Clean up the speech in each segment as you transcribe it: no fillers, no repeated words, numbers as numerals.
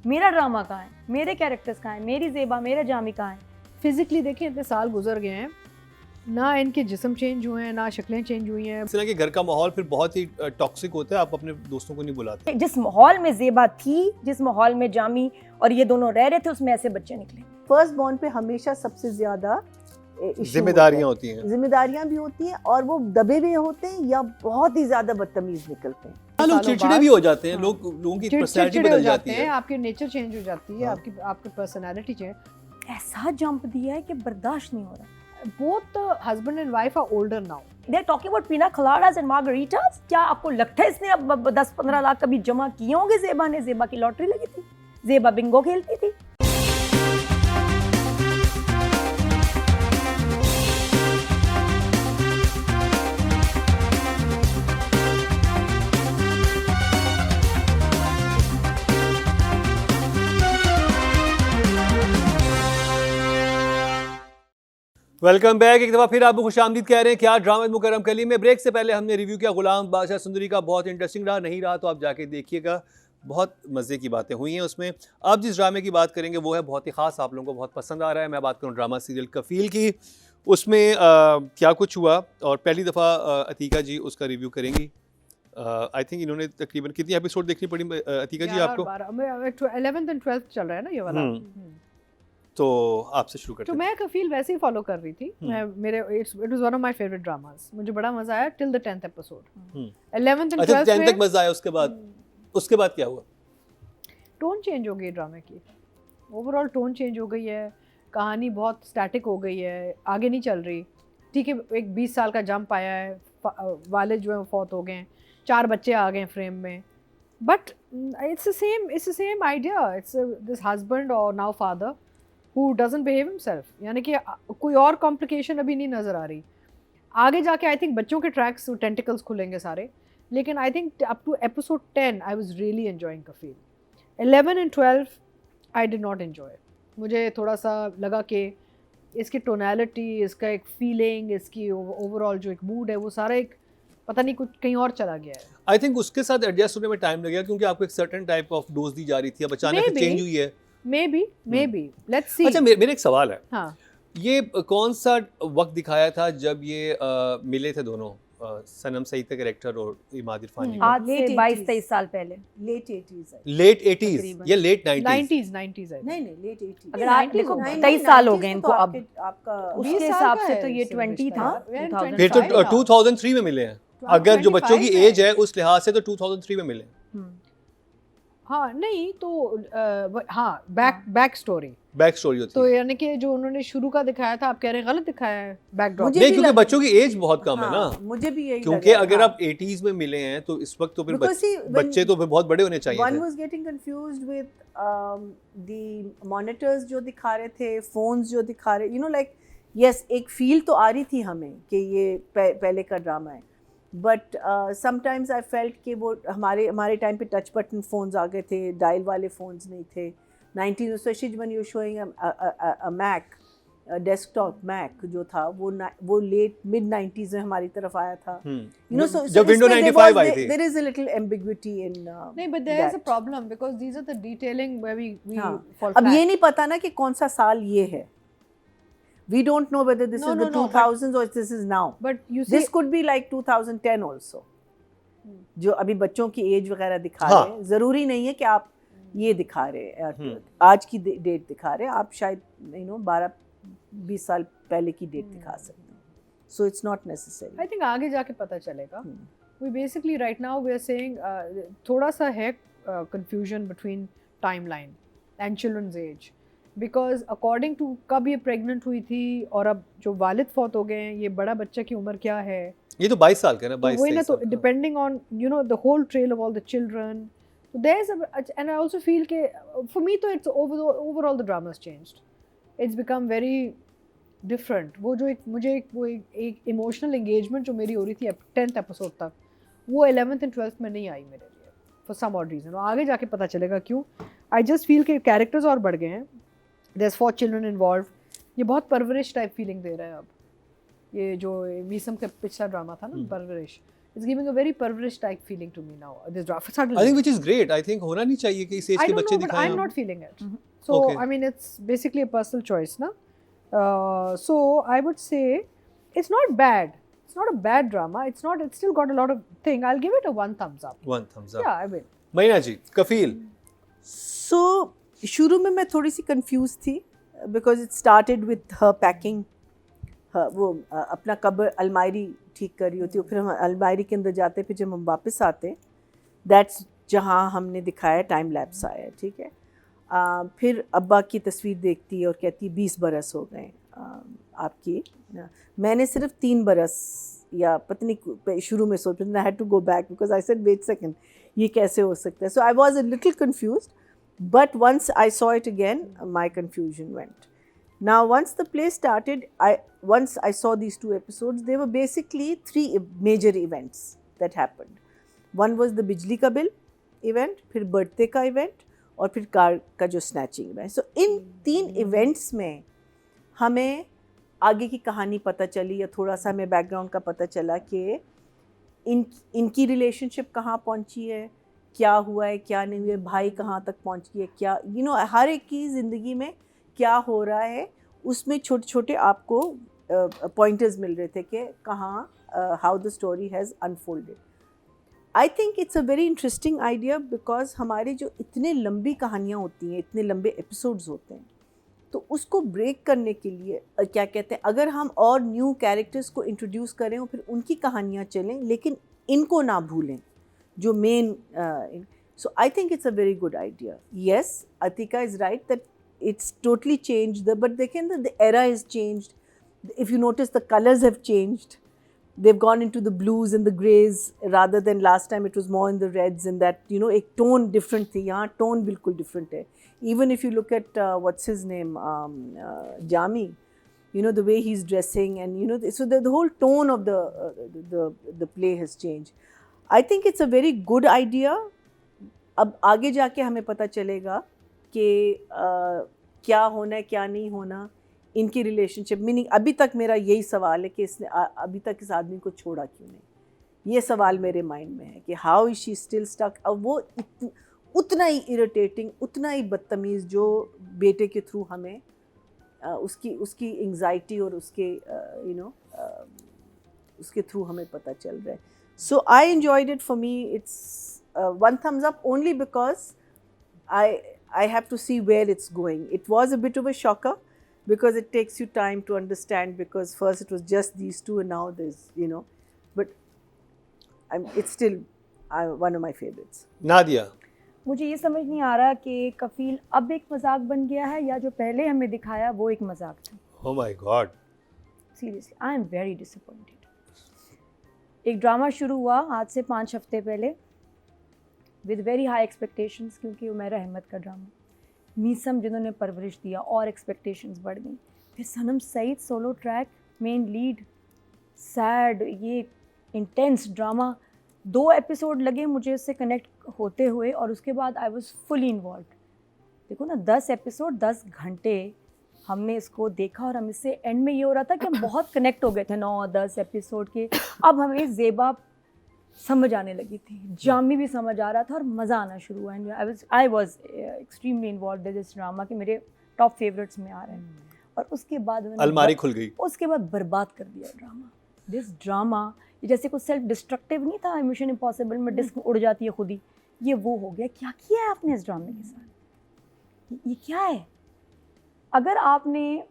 मेरा ड्रामा कहाँ है, मेरे कैरेक्टर्स कहाँ हैं, मेरी ज़ेबा, मेरा जामी कहाँ है। फिजिकली देखें इतने साल गुजर गए हैं, ना इनके जिस्म चेंज हुए हैं, ना शक्लें चेंज हुई हैं। इस तरह के घर का माहौल फिर बहुत ही टॉक्सिक होता है, आप अपने दोस्तों को नहीं बुलाते। जिस माहौल में ज़ेबा थी, जिस माहौल में जामी और ये दोनों रह रहे थे, उसमें ऐसे बच्चे निकले। फर्स्ट बॉर्न पे हमेशा सबसे ज्यादा जिम्मेदारियां होती हैं, जिम्मेदारियां भी होती हैं और वो दबे हुए होते हैं या बहुत ही ज्यादा बदतमीज निकलते हैं। लोग चिड़चिड़े भी हो जाते हैं, लोगों की पर्सनैलिटी बदल जाती है, आपकी नेचर चेंज हो जाती है, आपकी पर्सनैलिटी चेंज। ऐसा जंप दिया है कि बर्दाश्त नहीं हो रहा। Both husband and wife are older now. They're talking about pina coladas and margaritas. क्या आपको लगता है इसने अब 10-15 लाख कभी जमा किए होंगे ज़ेबा ने? ज़ेबा की लॉटरी लगी थी, ज़ेबा बिंगो खेलती थी। Welcome back. एक दफ़ा फिर आपको खुशामदीद कह रहे हैं। क्या ड्रामा मुकर्रम कली में ब्रेक से पहले हमने रिव्यू किया गुलाम बादशाह सुंदरी का, बहुत इंटरेस्टिंग रहा। नहीं रहा तो आप जाके देखिएगा, बहुत मज़े की बातें हुई हैं उसमें। अब जिस ड्रामे की बात करेंगे वो है बहुत ही ख़ास, आप लोगों को बहुत पसंद आ रहा है। मैं बात करूँ ड्रामा सीरियल कफ़ील की। उसमें क्या कुछ हुआ और पहली दफ़ा अतीका जी उसका रिव्यू करेंगी। आई थिंक इन्होंने तकरीबन कितनी एपिसोड देखनी पड़ी अतीका जी आपको? 11th and 12th चल रहा है ना ये वाला। तो आपसे शुरू करते हैं। तो मैं कफील वैसे ही फॉलो कर रही थी। मैं मेरे it was one of my favourite dramas. मुझे बड़ा मजा आया till the 10th episode. 11th and 12th 10th तक मजा आया। उसके बाद क्या हुआ? टोन चेंज हो गई ड्रामे की, ओवरऑल टोन चेंज हो गई है, कहानी बहुत स्टैटिक हो गई है, आगे नहीं चल रही। ठीक है, एक 20 साल का जंप आया है, वालिद जो है फौत हो गए, 4 बच्चे आ गए फ्रेम में, but it's the same idea. It's this husband और now father who doesn't behave himself, यानी कि कोई और कॉम्प्लिकेशन अभी नहीं नज़र आ रही। आगे जाके आई थिंक बच्चों के ट्रैक्स टेंटिकल्स खुलेंगे सारे, लेकिन I think up to episode 10 I was really enjoying Kafeel. 11 and 12 I did not enjoy. मुझे थोड़ा सा लगा कि इसकी टोनैलिटी, इसका एक फीलिंग, इसकी ओवरऑल जो एक मूड है वो सारा एक पता नहीं कुछ कहीं और चला गया है। आई थिंक उसके साथ एडजस्ट होने में टाइम लगेगा क्योंकि आपको एक सर्टेन टाइप ऑफ डोज दी जा रही थी, अब अचानक चेंज हुई है। Maybe, let's see. अच्छा, मेरे एक सवाल है। हाँ। ये कौन सा वक्त दिखाया था जब ये मिले थे दोनों, सनम सईद का कैरेक्टर और इमाद इरफान जी? आज से 22-23 साल पहले। लेट 80s या लेट 90s? 90s है। नहीं लेट 80s। अगर आप देखो 23 साल हो गए इनको अब, आपका उसके हिसाब से तो ये 20 था। फिर तो 2003 में मिले हैं। अगर जो बच्चों की एज है उस लिहाज से तो 2003 में मिले। हाँ नहीं तो हाँ बैक स्टोरी होती है। तो यानी कि जो उन्होंने शुरू का दिखाया था, आप कह रहे हैं गलत दिखाया है बैकड्रॉप। नहीं, क्योंकि बच्चों की एज बहुत कम है ना। मुझे भी यही क्योंकि अगर आप 80s में मिले हैं तो इस वक्त तो फिर बच्चे तो फिर बहुत बड़े होने चाहिए। One was getting confused with the monitors जो दिखा रहे थे, phones जो दिखा रहे, you know like yes एक फील तो आ रही थी हमें कि ये पहले का ड्रामा है, बट समटाइम्स आई फेल्ट कि वो हमारे टाइम पे टच बटन फ़ोन्स आ गए थे, डायल वाले फ़ोन्स नहीं थे। 90s specially when you showing a Mac, desktop Mac जो था वो लेट मिड 90s में हमारी तरफ आया था। You know, so जब विंडो 95 आई थी। There is a little ambiguity in नहीं, but there is a problem because these are the detailing where we fall अब flat. ये नहीं पता ना कि कौन सा साल ये है। We don't know whether this is the 2000s or this is now. But you see, this could be like 2010 also. जो अभी बच्चों की एज वगैरह दिखा रहे हैं, ज़रूरी नहीं है कि आप ये दिखा रहे हैं, आज की डेट दिखा रहे हैं, आप शायद 12-20 साल पहले की डेट दिखा सकते हैं। So it's not necessary. I think आगे जाके पता चलेगा। We basically right now we are saying थोड़ा सा है confusion between timeline and children's age. Because according to कब ये प्रेग्नेंट हुई थी और अब जो वालिद फौत हो गए हैं, ये बड़ा बच्चा की उम्र क्या है? ये तो 22 साल का है ना, 22 वही ना, तो depending on you know the whole trail of all the children, so there's and I also feel के for me तो it's overall the drama has changed. It's become very different. वो जो एक इमोशनल एंगेजमेंट जो मेरी हो रही थी 10th एपिसोड तक, वो 11th and 12th में नहीं आई मेरे लिए for some odd reason. और आगे जाके पता चलेगा क्यों। I just feel के कैरेक्टर्स और बढ़ गए हैं। There's 4 children involved. ये बहुत परवरिश टाइप फीलिंग दे रहा है अब। ये जो मीसम का पिछला ड्रामा था ना, परवरिश, It's giving a very parverish type feeling to me now. This drama suddenly. I think which is great. I think होना नहीं चाहिए कि इस एज I के don't बच्चे know, but दिखाएं I'm हम। not feeling it. So Okay. I mean, it's basically a personal choice, na? So I would say it's not bad. It's not a bad drama. It's not. It's still got a lot of thing. I'll give it a 1 thumbs up. 1 thumbs up। Yeah, I will. महीना जी, कफील। So शुरू में मैं थोड़ी सी confuse थी because it started with her packing, वो अपना कब्र अलमारी ठीक कर रही होती है, फिर हम अलमारी के अंदर जाते, फिर जब हम वापस आते दैट्स जहाँ हमने दिखाया टाइम लैप्स आया, ठीक है। फिर अब्बा की तस्वीर देखती है और कहती है 20 बरस हो गए आपकी। मैंने सिर्फ 3 बरस या पता नहीं शुरू में सोचा, I had to go back because I said wait second, ये कैसे हो सकता है। So I was a little confused, but once I saw it again, my confusion went. Now once the play started, once I saw these 2 episodes, they were basically 3 major events that happened. One was the Bijli Ka Bill event, फिर birthday का event और फिर car का जो snatching event. So इन 3 events में हमें आगे की कहानी पता चली या थोड़ा सा हमें background का पता चला कि इनकी relationship कहाँ पहुँची है, क्या हुआ है, क्या नहीं हुआ है, भाई कहाँ तक पहुँच गया, क्या हर एक की ज़िंदगी में क्या हो रहा है, उसमें छोटे छोटे आपको पॉइंटर्स मिल रहे थे कि कहाँ how the story has unfolded. I think it's a very interesting idea because हमारी जो इतने लंबी कहानियाँ होती हैं, इतने लंबे एपिसोड्स होते हैं, तो उसको ब्रेक करने के लिए क्या कहते हैं, अगर हम और न्यू कैरेक्टर्स को इंट्रोड्यूस करें और फिर उनकी कहानियाँ चलें, लेकिन इनको ना भूलें जो main. So I think it's a very good idea. Yes, Atika is right that it's totally changed, but the era has changed. If you notice, the colors have changed. They've gone into the blues and the grays rather than last time it was more in the reds, and that एक tone different थी, यहाँ tone बिल्कुल different है। Even if you look at what's his name, Jami, the way he's dressing, and so the whole tone of the play has changed. I think it's a very good idea. अब आगे जाके हमें पता चलेगा कि क्या होना है, क्या नहीं होना इनकी रिलेशनशिप। मीनिंग अभी तक मेरा यही सवाल है कि इसने अभी तक इस आदमी को छोड़ा क्यों नहीं, ये सवाल मेरे माइंड में है कि how is she still stuck. अब वो उतना ही इरिटेटिंग, उतना ही बदतमीज़ जो बेटे के थ्रू हमें उसकी एंग्जाइटी और उसके उसके थ्रू हमें पता चल रहा है। So I enjoyed it. For me it's 1 thumbs up only because I have to see where it's going. It was a bit of a shocker because it takes you time to understand, because first it was just these 2 and now there's, but it's still one of my favorites. Nadia, मुझे ये समझ नहीं आ रहा कि कफील अब एक मजाक बन गया है या जो पहले हमें दिखाया वो एक मजाक था। oh my god, seriously I am very disappointed. एक ड्रामा शुरू हुआ आज से 5 हफ्ते पहले विद वेरी हाई एक्सपेक्टेशंस, क्योंकि उमैर अहमद का ड्रामा, मीसम जिन्होंने परवरिश दिया और एक्सपेक्टेशंस बढ़ गई। फिर Sanam Saeed solo track, main lead, sad, ये इंटेंस ड्रामा। 2 एपिसोड लगे मुझे इससे कनेक्ट होते हुए और उसके बाद आई वाज फुली इन्वॉल्व। देखो ना, 10 एपिसोड 10 घंटे हमने इसको देखा और हम इससे एंड में ये हो रहा था कि हम बहुत कनेक्ट हो गए थे 9-10 एपिसोड के। अब हमें ज़ेबा समझ आने लगी थी, जामी भी समझ आ रहा था और मज़ा आना शुरू हुआ। And I was extremely involve in this drama कि मेरे टॉप फेवरेट्स में आ रहे हैं। और उसके बाद अलमारी खुल गई, उसके बाद बर्बाद कर दिया ड्रामा। दिस ड्रामा जैसे कुछ सेल्फ डिस्ट्रक्टिव नहीं था, मिशन इम्पॉसिबल में डिस्क उड़ जाती है खुद ही, ये वो हो गया। क्या किया है आपने इस ड्रामे के साथ? ये क्या है? अगर आपने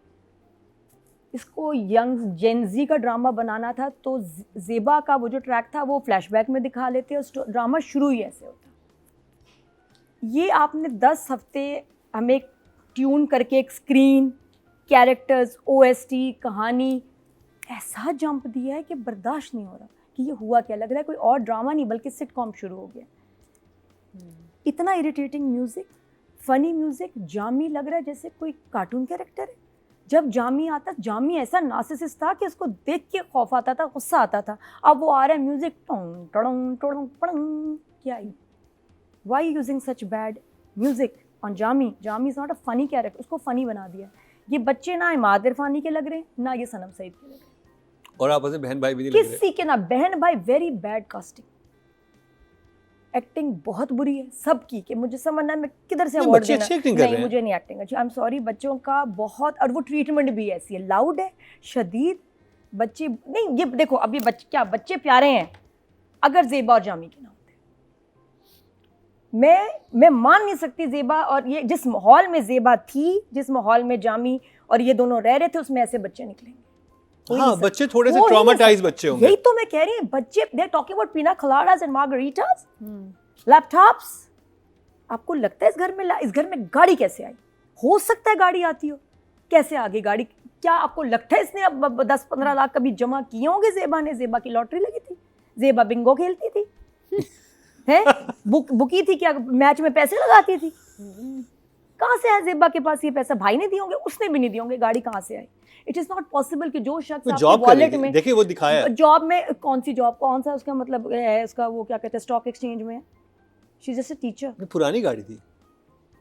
इसको यंग जेनजी का ड्रामा बनाना था तो ज़ेबा का वो जो ट्रैक था वो फ्लैशबैक में दिखा लेते और ड्रामा शुरू ही ऐसे होता। ये आपने 10 हफ्ते हमें ट्यून करके एक स्क्रीन, कैरेक्टर्स, OST, कहानी ऐसा जंप दिया है कि बर्दाश्त नहीं हो रहा कि ये हुआ क्या। लग रहा है कोई और ड्रामा नहीं बल्कि सिटकॉम शुरू हो गया। इतना irritating music, funny music, Jami लग रहा है जैसे कोई कार्टून कैरेक्टर है। जब जामी आता, जामी ऐसा नार्सिसिस्ट था कि उसको देख के खौफ आता था, गुस्सा आता था। अब वो आ रहा है म्यूज़िक, टोंग टोंग टोंग टोंग, क्या है? Why using such bad music on Jami? Jami is not a funny character, उसको फ़नी बना दिया। ये बच्चे ना इमाद इरफानी के लग रहे हैं ना ये सनम सईद के लग रहे हैं। और आपस में बहन भाई भी नहीं लग रहे। किसी के ना बहन भाई, वेरी बैड कास्टिंग, एक्टिंग बहुत बुरी है सबकी, कि मुझे समझना है मैं किधर से नहीं, अवार्ड बच्चे देना। अच्छी एक्टिंग कर रहे नहीं, हैं। मुझे नहीं एक्टिंग अच्छी, आई एम सॉरी, बच्चों का बहुत, और वो ट्रीटमेंट भी ऐसी है, लाउड है, शदीद बच्चे। नहीं, ये देखो अब ये बच्चे क्या, बच्चे प्यारे हैं, अगर ज़ेबा और जामी के ना होते, मैं मान नहीं सकती ज़ेबा और ये, जिस माहौल में ज़ेबा थी, जिस माहौल में जामी और ये दोनों रह रहे थे, उसमें ऐसे बच्चे निकलेंगे। हो ही हाँ, नहीं बच्चे थोड़े से हो ही नहीं ट्रॉमाटाइज सकता। बच्चे होंगे। यही तो मैं कह रही हूँ, बच्चे, दे आर टॉकिंग अबाउट पीना कलाडास एंड मार्गरीटास, लैपटॉप्स। आपको लगता है इस घर में गाड़ी कैसे आई? हो सकता है गाड़ी आती हो, कैसे आ गई गाड़ी? क्या आपको लगता है इसने अब 10-15 लाख कभी जमा किए होंगे ज़ेबा ने? ज़ेबा की लॉटरी लगी थी, ज़ेबा बिंगो खेलती थी है, बुकी थी क्या, मैच में पैसे लगाती थी? कहाँ से आया ज़ेबा के पास ये पैसा? भाई ने दिए होंगे, उसने भी नहीं दिए होंगे, गाड़ी कहाँ से आई? इट इज़ नॉट पॉसिबल कि जो शख्स आपके जॉब वॉलेट कर में, देखिए वो दिखाया है। जॉब में, कौन सी जॉब, कौन सा उसका मतलब है, उसका वो क्या कहते हैं, स्टॉक एक्सचेंज में, she is just a teacher. ये पुरानी गाड़ी थी,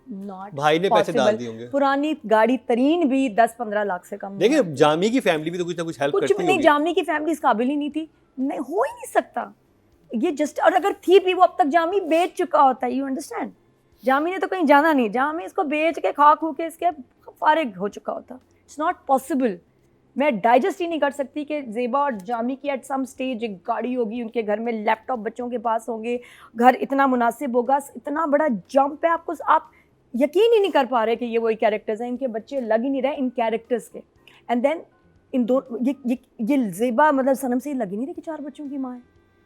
नॉट भाई ने पैसे डाल दिए होंगे। पुरानी गाड़ी तरीन भी 10-15 लाख से कम नहीं देखिए है। जामी की फैमिली भी तो कुछ ना कुछ हेल्प कुछ करती भी नहीं, होगी। जामी की फैमिली इस काबिल ही नहीं थी, नहीं हो ही नहीं सकता ये जस्ट। और अगर थी भी, वो अब तक जामी बेच चुका होता है, यू अंडरस्टैंड? जामी ने तो कहीं जाना नहीं, जामी इसको बेच के खा खू के इसके फारिग हो चुका होता। It's not possible. मैं डाइजेस्ट ही नहीं कर सकती कि ज़ेबा और जामी की एट सम स्टेज एक गाड़ी होगी, उनके घर में लैपटॉप बच्चों के पास होंगे, घर इतना मुनासिब होगा, इतना बड़ा जंप है, आपको आप यकीन ही नहीं कर पा रहे कि ये वही कैरेक्टर्स हैं, इनके बच्चे लग ही नहीं रहे इन कैरेक्टर्स के। एंड देन इन दो ये ज़ेबा मतलब सनम से ही लग ही नहीं रही कि 4 बच्चों की माँ है।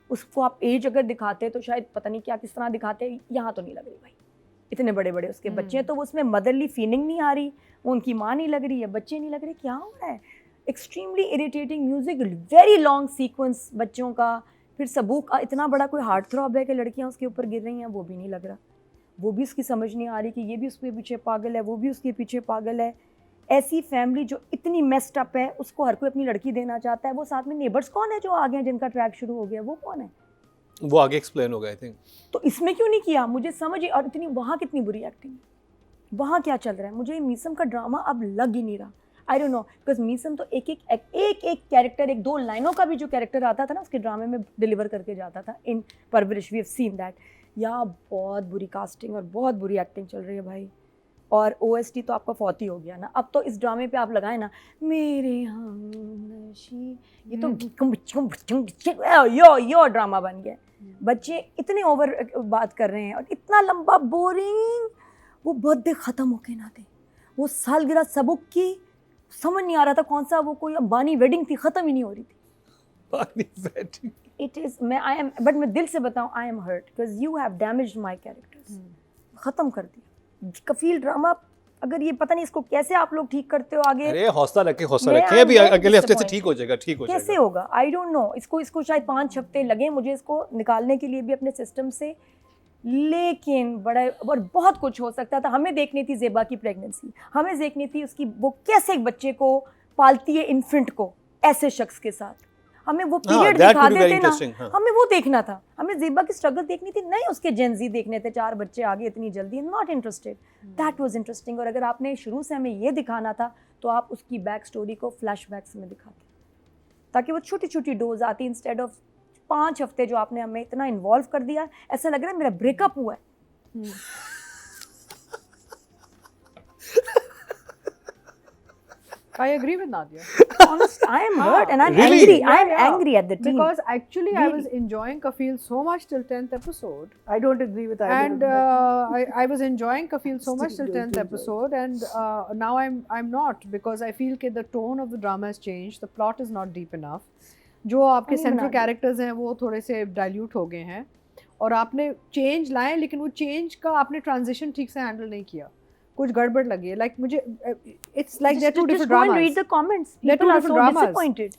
उसको आप एज अगर दिखाते तो शायद पता नहीं क्या किस तरह दिखाते, यहाँ तो नहीं लग रही भाई, इतने बड़े बड़े उसके बच्चे हैं, तो वो उसमें मदरली फीलिंग नहीं आ रही, वो उनकी माँ नहीं लग रही है, बच्चे नहीं लग रहे, क्या हो रहा है? Extremely irritating music, very long sequence बच्चों का, फिर सबूक इतना बड़ा कोई हार्ट थ्रॉब है कि लड़कियां उसके ऊपर गिर रही हैं, वो भी नहीं लग रहा, वो भी उसकी समझ नहीं आ रही कि ये भी उसके पीछे पागल है, वो भी उसके पीछे पागल है। ऐसी फैमिली जो इतनी मेस्ड अप है, उसको हर कोई अपनी लड़की देना चाहता है। वो साथ में नेबर्स कौन है जो आ गए हैं, जिनका ट्रैक शुरू हो गया, वो कौन है? वो आगे एक्सप्लेन होगा आई थिंक। तो इसमें क्यों नहीं किया, मुझे समझ। और इतनी वहाँ कितनी बुरी एक्टिंग, वहाँ क्या चल रहा है? मुझे मीसम का ड्रामा अब लग ही नहीं रहा। आई डोंट नो, बिकॉज मीसम तो एक कैरेक्टर, 1-2 लाइनों का भी जो कैरेक्टर आता था ना उसके ड्रामे में डिलीवर करके जाता था in Parwarish. We have seen that. या बहुत बुरी कास्टिंग और बहुत बुरी एक्टिंग चल रही है भाई। और OST तो आपका फौती हो गया ना। अब तो इस ड्रामे पे आप लगाए ना मेरे हमनशी, ये तो यो ड्रामा बन गया। बच्चे इतने ओवर बात कर रहे हैं और इतना लंबा बोरिंग। वो बर्थडे ख़त्म होके ना दे, वो सालगिरह सबूक की, समझ नहीं आ रहा था कौन सा, वो कोई अंबानी वेडिंग थी, ख़त्म ही नहीं हो रही थी। It is, I am, but मैं दिल से बताऊँ, I am hurt because you have damaged my characters. ख़त्म कर दिया कफील ड्रामा। अगर ये पता नहीं इसको कैसे आप लोग ठीक करते हो आगे। अरे हौसला रखें, हौसला मैं रखें, I'm अभी very अगले हफ्ते से disappointed। ठीक हो जाएगा, ठीक हो कैसे जाएगा। होगा? आई डोंट नो। इसको शायद 5 हफ्ते लगे मुझे इसको निकालने के लिए भी अपने सिस्टम से, लेकिन बड़ा और बहुत कुछ हो सकता था। हमें देखनी थी ज़ेबा की प्रेगनेंसी, हमें देखनी थी उसकी, वो कैसे एक बच्चे को पालती है, इन्फेंट को, ऐसे शख्स के साथ। हमें वो पीरियड that दिखा would be very देते ना, interesting, हाँ। हमें वो देखना था, हमें ज़ेबा की स्ट्रगल देखनी थी, नहीं उसके जेंजी देखने थे, 4 बच्चे आगे इतनी जल्दी। Not interested. That was interesting. और अगर आपने शुरू से हमें ये दिखाना था तो आप उसकी बैक स्टोरी को फ्लैशबैक्स में दिखाते, ताकि वो छोटी छोटी डोज आती इंस्टेड ऑफ 5 हफ्ते जो आपने हमें इतना इन्वॉल्व कर दिया। ऐसा लग रहा है मेरा ब्रेकअप हुआ है। I agree with Nadia. Honest, I am hurt and I'm Really? angry. I am Yeah. angry at the team. Because actually I was Really? enjoying Kafil so much till 10th episode. I don't agree with either And of them. I was enjoying Kafil so much till Still 10th don't episode, and now I'm not, because I feel that the tone of the drama has changed. The plot is not deep enough. जो आपके नहीं central बना characters हैं वो थोड़े से dilute हो गए हैं, और आपने चेंज लाए, लेकिन वो चेंज का आपने ट्रांजिशन ठीक से हैंडल नहीं किया, कुछ गड़बड़ लगी है। लाइक मुझे it's like there two Just different go and dramas. read the comments. They're two People are different so dramas. disappointed.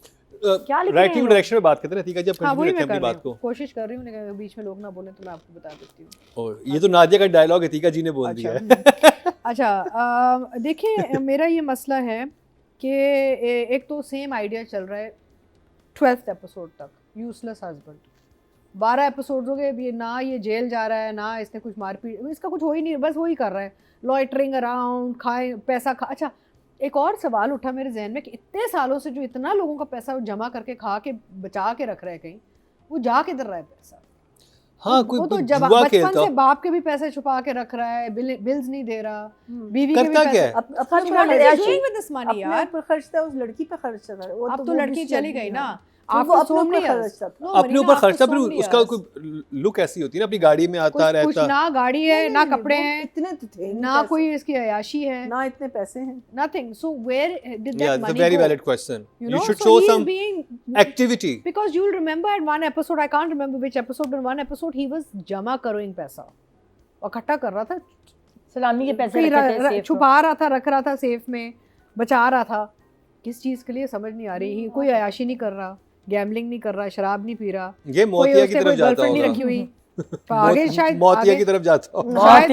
क्या लिख रहे हैं राइटिंग लोग? डायरेक्शन में बात करते हैं, ठीक है, जब हाँ कंटिन्यू वही रखें मैं अपनी कर रही बात को। हूँ, कोशिश कर रही हूँ, लेकिन बीच में लोग ना बोलें तो मैं आपको बता देती हूँ। और ये तो नादिया का डायलॉग है, तीका जी ने बोल दिया है। अच्छा, देखिए मेरा ये मसला है कि एक तो सेम आइडिया चल रहा है 12th एपिसोड तक, यूजलेस हस्बैंड। 12 एपिसोड हो गए, ये ना ये जेल जा रहा है, ना इसने कुछ मारपीट, इसका कुछ हो ही नहीं, बस वही कर रहा है, लॉइटरिंग अराउंड, खाए पैसा खा। अच्छा, एक और सवाल उठा मेरे जहन में कि इतने सालों से जो इतना लोगों का पैसा वो जमा करके खा के बचा के रख रहे हैं कहीं, वो जा किधर रहा है पैसा? हाँ, वो तो कोई जब जुआ बचपन खेलता से हो। बाप के भी पैसे छुपा के रख रहा है, बिल्स नहीं दे रहा, बीवी के भी करता क्या पैसे। है? अपने What ऊपर is he खर्च- doing with this money, अपने यार? ऊपर खर्चता है, उस लड़की पे खर्चता है। वो अब तो वो लड़की भी चली शादी गई है। ना, तो आप वो तो अपने so ऊपर many years. खर्चता था। No, अपने Marina, ऊपर आप तो खर्चा, so फिर many उसका years. कोई लुक ऐसी होती है ना, अपनी गाड़ी में आता कुछ रहता। ना गाड़ी है, ना नहीं, कपड़े वो हैं, इतने तो थे नहीं ना पैसे, कोई इसकी अयाशी है, ना इतने पैसे हैं। nothing. So where did Yeah, that it's a money very go? valid question. You You know, should so show he is some being activity. because you'll remember at one episode, I can't remember which episode, but one episode he was जमा करोइंग पैसा, इकट्ठा कर रहा था, सलामी के पैसे फिर रखे थे सेफ छुपा रहा था, रख रहा था सेफ में, बचा रहा था। किस चीज़ के लिए समझ नहीं आ रही। कोई अयाशी नहीं कर रहा, गैम्बलिंग नहीं कर रहा, शराब नहीं पी रहा, ये कोई मोतिया की उसने तरफ कोई जाता गर्लफ्रेंड नहीं होगा। रखी हुई, तो आगे शायद मोतिया आगे की तरफ जाता होगा। शायद-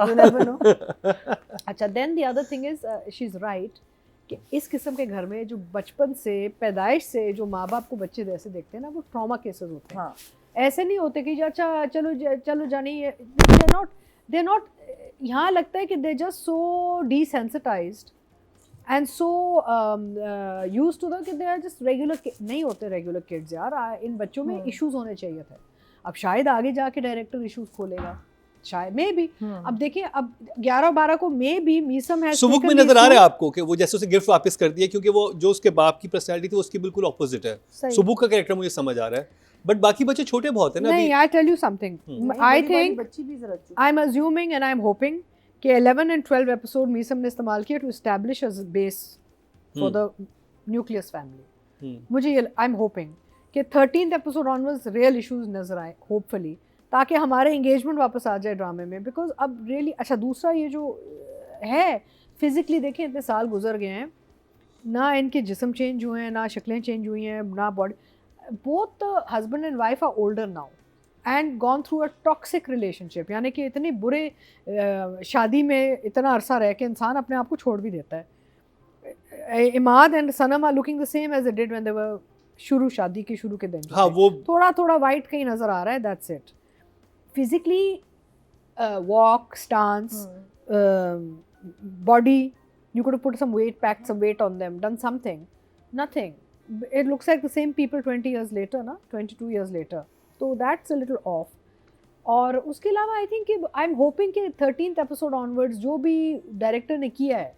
You never know. अच्छा, then the other thing is she is right कि इस किस्म के घर में जो बचपन से पैदाइश से जो माँ बाप को बच्चे जैसे देखते हैं ना, वो ट्रॉमा केसेस होते हैं। हाँ। ऐसे नहीं होते कि अच्छा चलो जानी, दे नॉट, यहाँ लगता है कि they just so desensitized and so used to the कि दे आर जस्ट रेगुलर, नहीं होते रेगुलर किड्स यार। इन बच्चों में इश्यूज होने चाहिए थे। अब शायद आगे जाके डायरेक्टर इश्यूज खोलेगा, शायद मे बी। अब देखिए, अब 11-12 को मे बी मीसम है सुबुक में नजर आ रहा है आपको कि वो जैसे उसे गिफ्ट वापस कर दिया, क्योंकि वो जो उसके बाप की पर्सनैलिटी थी उसकी बिल्कुल ऑपोजिट है। सही। सुबुक का कैरेक्टर मुझे समझ आ रहा है, बट बाकी बच्चे छोटे बहुत है ना नहीं, अभी। आई टेल यू समथिंग, नहीं, आई बड़ी वाली थिंक, बच्ची भी जरा चुप। I am assuming and I am hoping कि 11 and 12 एपिसोड मीसम ने इस्तेमाल किया to establish a base for the nucleus family. मुझे ये, आई एम होपिंग कि 13th episode onwards real issues नजर आए, होपफुली, ताकि हमारे एंगेजमेंट वापस आ जाए ड्रामे में। बिकॉज अब रियली, अच्छा दूसरा ये जो है, फिजिकली देखें इतने साल गुजर गए हैं, ना इनके जिस्म चेंज हुए हैं, ना शक्लें चेंज हुई हैं, ना body. Both husband and wife are older now and gone through a toxic relationship, यानी कि इतने बुरे शादी में इतना अरसा रह के इंसान अपने आप को छोड़ भी देता है। Imad and Sanam are looking the same age they did when they were शुरू, शादी के शुरू के दिन। हाँ, वो थोड़ा थोड़ा वाइट कहीं नज़र आ रहा है, that's it. Physically walk, stance, body, you could have put some weight, packed some weight on them, done something. Nothing. It looks like the same people 20 years later, na? 22 years later. So that's a little off. और उसके अलावा आई think I am hoping कि 13th episode onwards जो भी director ने किया है,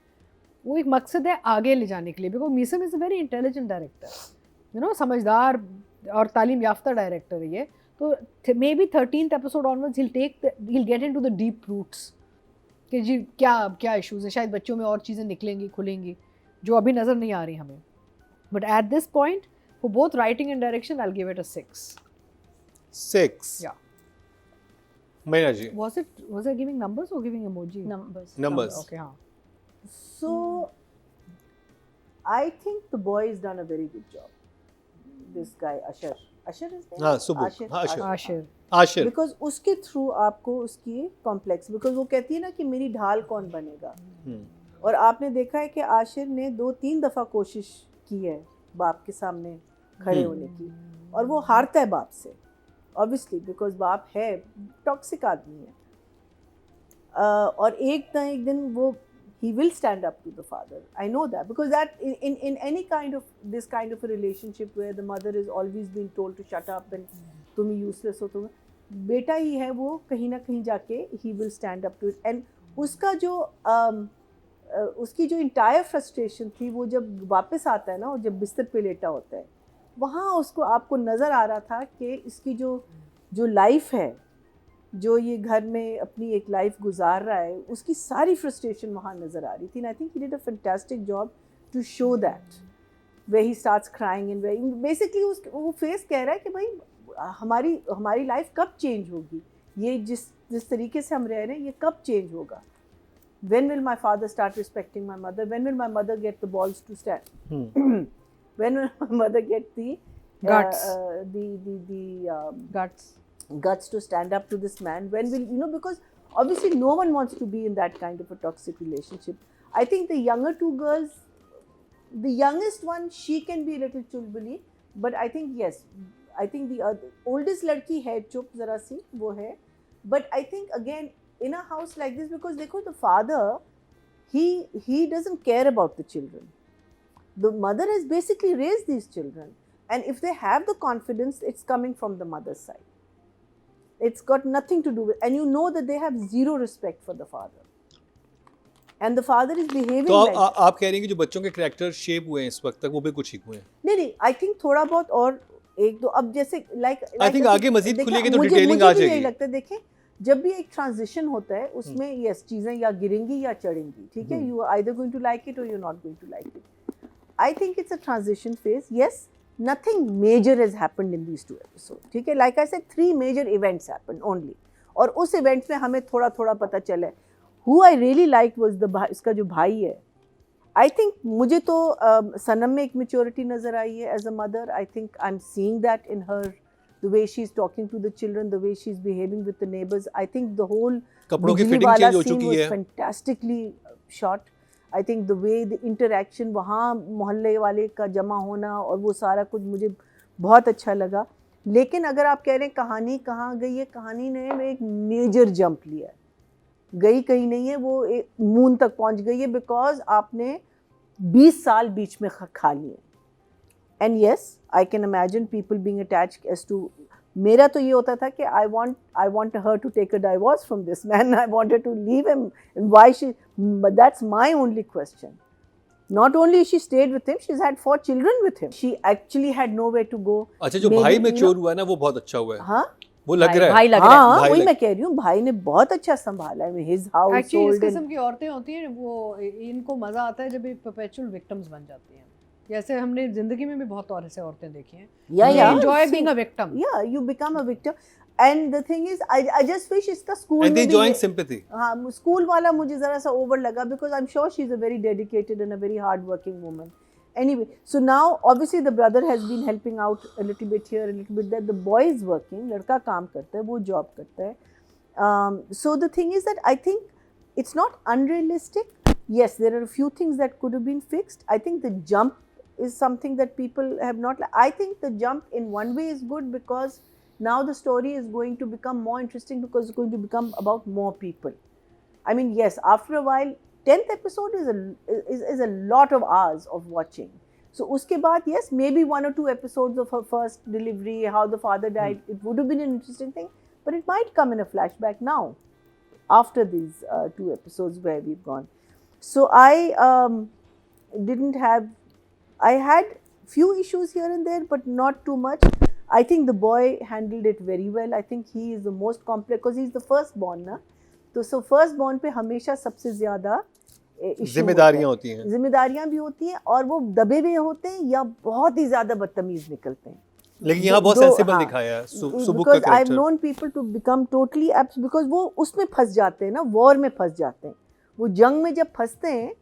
वो एक मकसद है आगे ले जाने के लिए। Because Meesam is a very intelligent director, you know, समझदार और तालीम याफ्ता डायरेक्टर है ये। तो may be 13th episode onwards he'll get into the deep roots कि जी क्या इश्यूज है, शायद बच्चों में और चीज़ें निकलेंगी, खुलेंगी, जो अभी नज़र नहीं आ रही हमें। But at this point, for both writing and direction, I will give it a 6. Yeah. मैना जी, Was I giving numbers or giving emoji? numbers. Okay, हाँ. So, I think the boy has done a very good job. This guy, Ashar is there? हाँ, सुबुक, Ashir, हाँ, Ashir. Ashir, Ashir. Because उसके through आपको उसकी complex, because वो कहती है ना कि मेरी ढाल कौन बनेगा। और आपने देखा है कि आशिर ने 2-3 दफ़ा कोशिश की है बाप के सामने खड़े होने की, और वो हारता है बाप से, ऑब्वियसली, बिकॉज बाप है टॉक्सिक आदमी है। और एक ना एक दिन वो he will stand up to the father. I know that because that in any kind of this kind of a relationship where the mother is always being told to shut up and तुम useless हो, तुम बेटा ही है, वो कहीं ना कहीं जाके he will stand up to it. And उसका जो उसकी जो entire frustration थी, वो जब वापस आता है ना, और जब बिस्तर पे लेटा होता है, वहाँ उसको आपको नज़र आ रहा था कि इसकी जो लाइफ है, जो ये घर में अपनी एक लाइफ गुजार रहा है, उसकी सारी फ्रस्ट्रेशन वहाँ नज़र आ रही थी। I think he did a fantastic job to show that, way he starts crying and way basically वो फेस कह रहा है कि भाई हमारी लाइफ कब चेंज होगी, ये जिस तरीके से हम रह रहे हैं, ये कब चेंज होगा। When will my father start respecting my mother? When will my mother get the balls to stand? When will my mother get the Guts. Guts to stand up to this man? When will, you know, because obviously no one wants to be in that kind of a toxic relationship. I think the younger two girls, the youngest one, she can be a little chulbuli, but I think yes, I think the oldest ladki hai chup zara si, wo hai. But I think again in a house like this, because देखो the father he doesn't care about the children. The mother has basically raised these children, and if they have the confidence, it's coming from the mother's side. It's got nothing to do with, and you know that they have zero respect for the father, and the father is behaving तो like that. आप कह रही हैं कि जो बच्चों के character shape हुए हैं इस वक्त तक वो बिल्कुल ठीक हुए हैं. नहीं, आई थिंक थोड़ा बहुत और एक दो, अब जैसे लाइक I think आगे मज़ीद खुलेगी तो डिटेलिंग आ मुझे भी यही जाएगी. लगता है, देखें जब भी एक ट्रांजिशन होता है उसमें यस चीज़ें या गिरेंगी या चढ़ेंगी, ठीक है, you are either going to like it और you are not going to like it. I think it's a transition phase. Yes, nothing major has happened in these 2 episodes, ठीक है. Like I said 3 major events happened only, और उस events में हमें थोड़ा थोड़ा पता चला. Who I really like was the इसका जो भाई है. आई थिंक मुझे तो सनम में एक मेच्योरिटी नज़र आई है as a mother. I think I am seeing that in her, the way she is talking to the children, the way she is behaving with the neighbours. I think the whole कपड़ों की fitting change हो चुकी है. Fantastically shot. I think the way the interaction वहाँ मोहल्ले वाले का जमा होना और वो सारा कुछ मुझे बहुत अच्छा लगा. लेकिन अगर आप कह रहे हैं कहानी कहाँ गई है, कहानी ने एक मेजर जंप लिया है. गई कहीं नहीं है, वो एक मून तक पहुंच गई है बिकॉज आपने 20 साल बीच में खा लिए. And yes, I can imagine people being attached as to, मेरा तो ये होता था कि I want her to take a divorce from this man, I wanted to leave him, and why she, but that's my only question. Not only she stayed with him, she's had 4 children with him. She actually had nowhere to go. अच्छा, जो भाई mature हुआ है ना वो बहुत अच्छा हुआ है. हाँ, वो लग रहा है. भाई लग रहा है. हाँ, भाई वही लग- मैं कह रही हूँ, भाई ने बहुत अच्छा संभाला है हिज हाउस एक्चुअली इस होल्ड. किस्म की औरतें होती हैं वो, इनको मज़ा आता है जब ये परपेचुअल विक्टिम्स बन जाती हैं. जैसे हमने जिंदगी में भी बहुत और ऐसे औरतें देखी हैं. या एंजॉय बीइंग अ विक्टिम. या you become a victim. And the thing is I just wish इसका स्कूल And they में enjoying भी, sympathy. हाँ, स्कूल वाला मुझे ज़रा सा ओवर लगा because I am sure she is a very dedicated and a very hard working woman. Anyway, so now obviously the brother has been helping out a little bit here, a little bit there. The boy is working, लड़का काम करता है, वो job करता है. So the thing is that I think it's not unrealistic. Yes, there are a few things that could have been fixed. I think the jump is something that people have not. I think the jump in one way is good because now the story is going to become more interesting because it's going to become about more people. I mean, yes, after a while. 10th episode is a lot of hours of watching. So uske baad, yes, maybe 1 or 2 episodes of her first delivery, how the father died, it would have been an interesting thing, but it might come in a flashback now after these 2 episodes where we've gone. So I didn't have, I had few issues here and there but not too much. I think the boy handled it very well. I think he is the most complex because he's the firstborn na. तो so first born पे हमेशा सबसे ज़्यादा जिम्मेदारियां होती हैं. जिम्मेदारियां भी होती हैं और वो दबे हुए होते हैं या बहुत ही ज़्यादा बदतमीज़ निकलते हैं. लेकिन यहाँ बहुत सेंसिबल दिखाया है सुबुक का because I have character. Known people to become totally abs because वो उसमें फंस जाते हैं ना, वॉर में फंस जाते हैं. वो जंग में जब फंसते हैं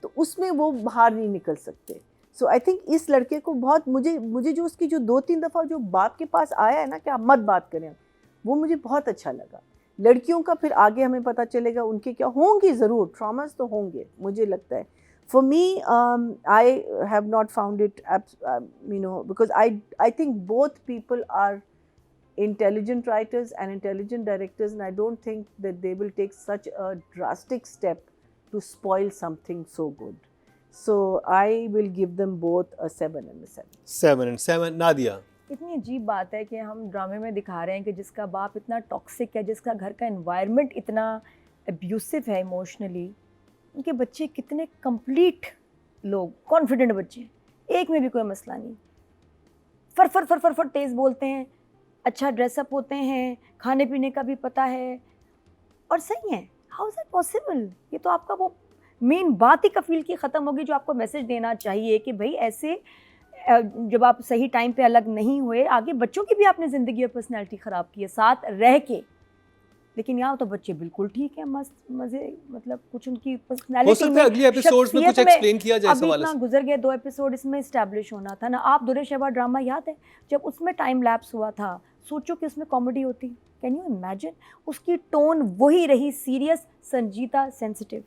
तो उसमें वो बाहर नहीं निकल सकते. सो आई थिंक इस लड़के को बहुत, मुझे जो उसकी जो 2-3 दफ़ा जो बाप के पास आया है ना कि आप मत बात करें, वो मुझे बहुत अच्छा लगा. लड़कियों का फिर आगे हमें पता चलेगा उनके क्या होंगे, ज़रूर ट्रॉमास तो होंगे मुझे लगता है. For me I have not found it you know because I think both people are intelligent writers and intelligent directors, and I don't think that they will take such a drastic step to spoil something so good. So I will give them both a 7 and a 7. 7 and 7. Nadia. इतनी अजीब बात है कि हम ड्रामे में दिखा रहे हैं कि जिसका बाप इतना टॉक्सिक है, जिसका घर का एनवायरनमेंट इतना अब्यूसिव है इमोशनली, उनके बच्चे कितने कंप्लीट लोग, कॉन्फिडेंट बच्चे, एक में भी कोई मसला नहीं, फर फर फर फर फर तेज़ बोलते हैं, अच्छा ड्रेसअप होते हैं, खाने पीने का भी पता है और सही है. How is that possible? ये तो आपका वो मेन बात ही कफील की ख़त्म होगी जो आपको मैसेज देना चाहिए कि भाई ऐसे जब आप सही टाइम पे अलग नहीं हुए, आगे बच्चों की भी आपने ज़िंदगी और पर्सनैलिटी ख़राब की है साथ रह के. लेकिन यहाँ तो बच्चे बिल्कुल ठीक है, मस्त मज़े, मतलब कुछ उनकी पर्सनैलिटी हो सकता है अगले एपिसोड्स में कुछ एक्सप्लेन किया जाए इस हवाले इतना से. गुजर गए 2 एपिसोड, इसमें इस्टेब्लिश होना था ना. आप दुर्र शहबा ड्रामा याद है जब उसमें टाइम लैप्स हुआ था, सोचो कि उसमें कॉमेडी होती. Can you imagine? उसकी टोन वही रही, सीरियस, संजीदा, सेंसिटिव.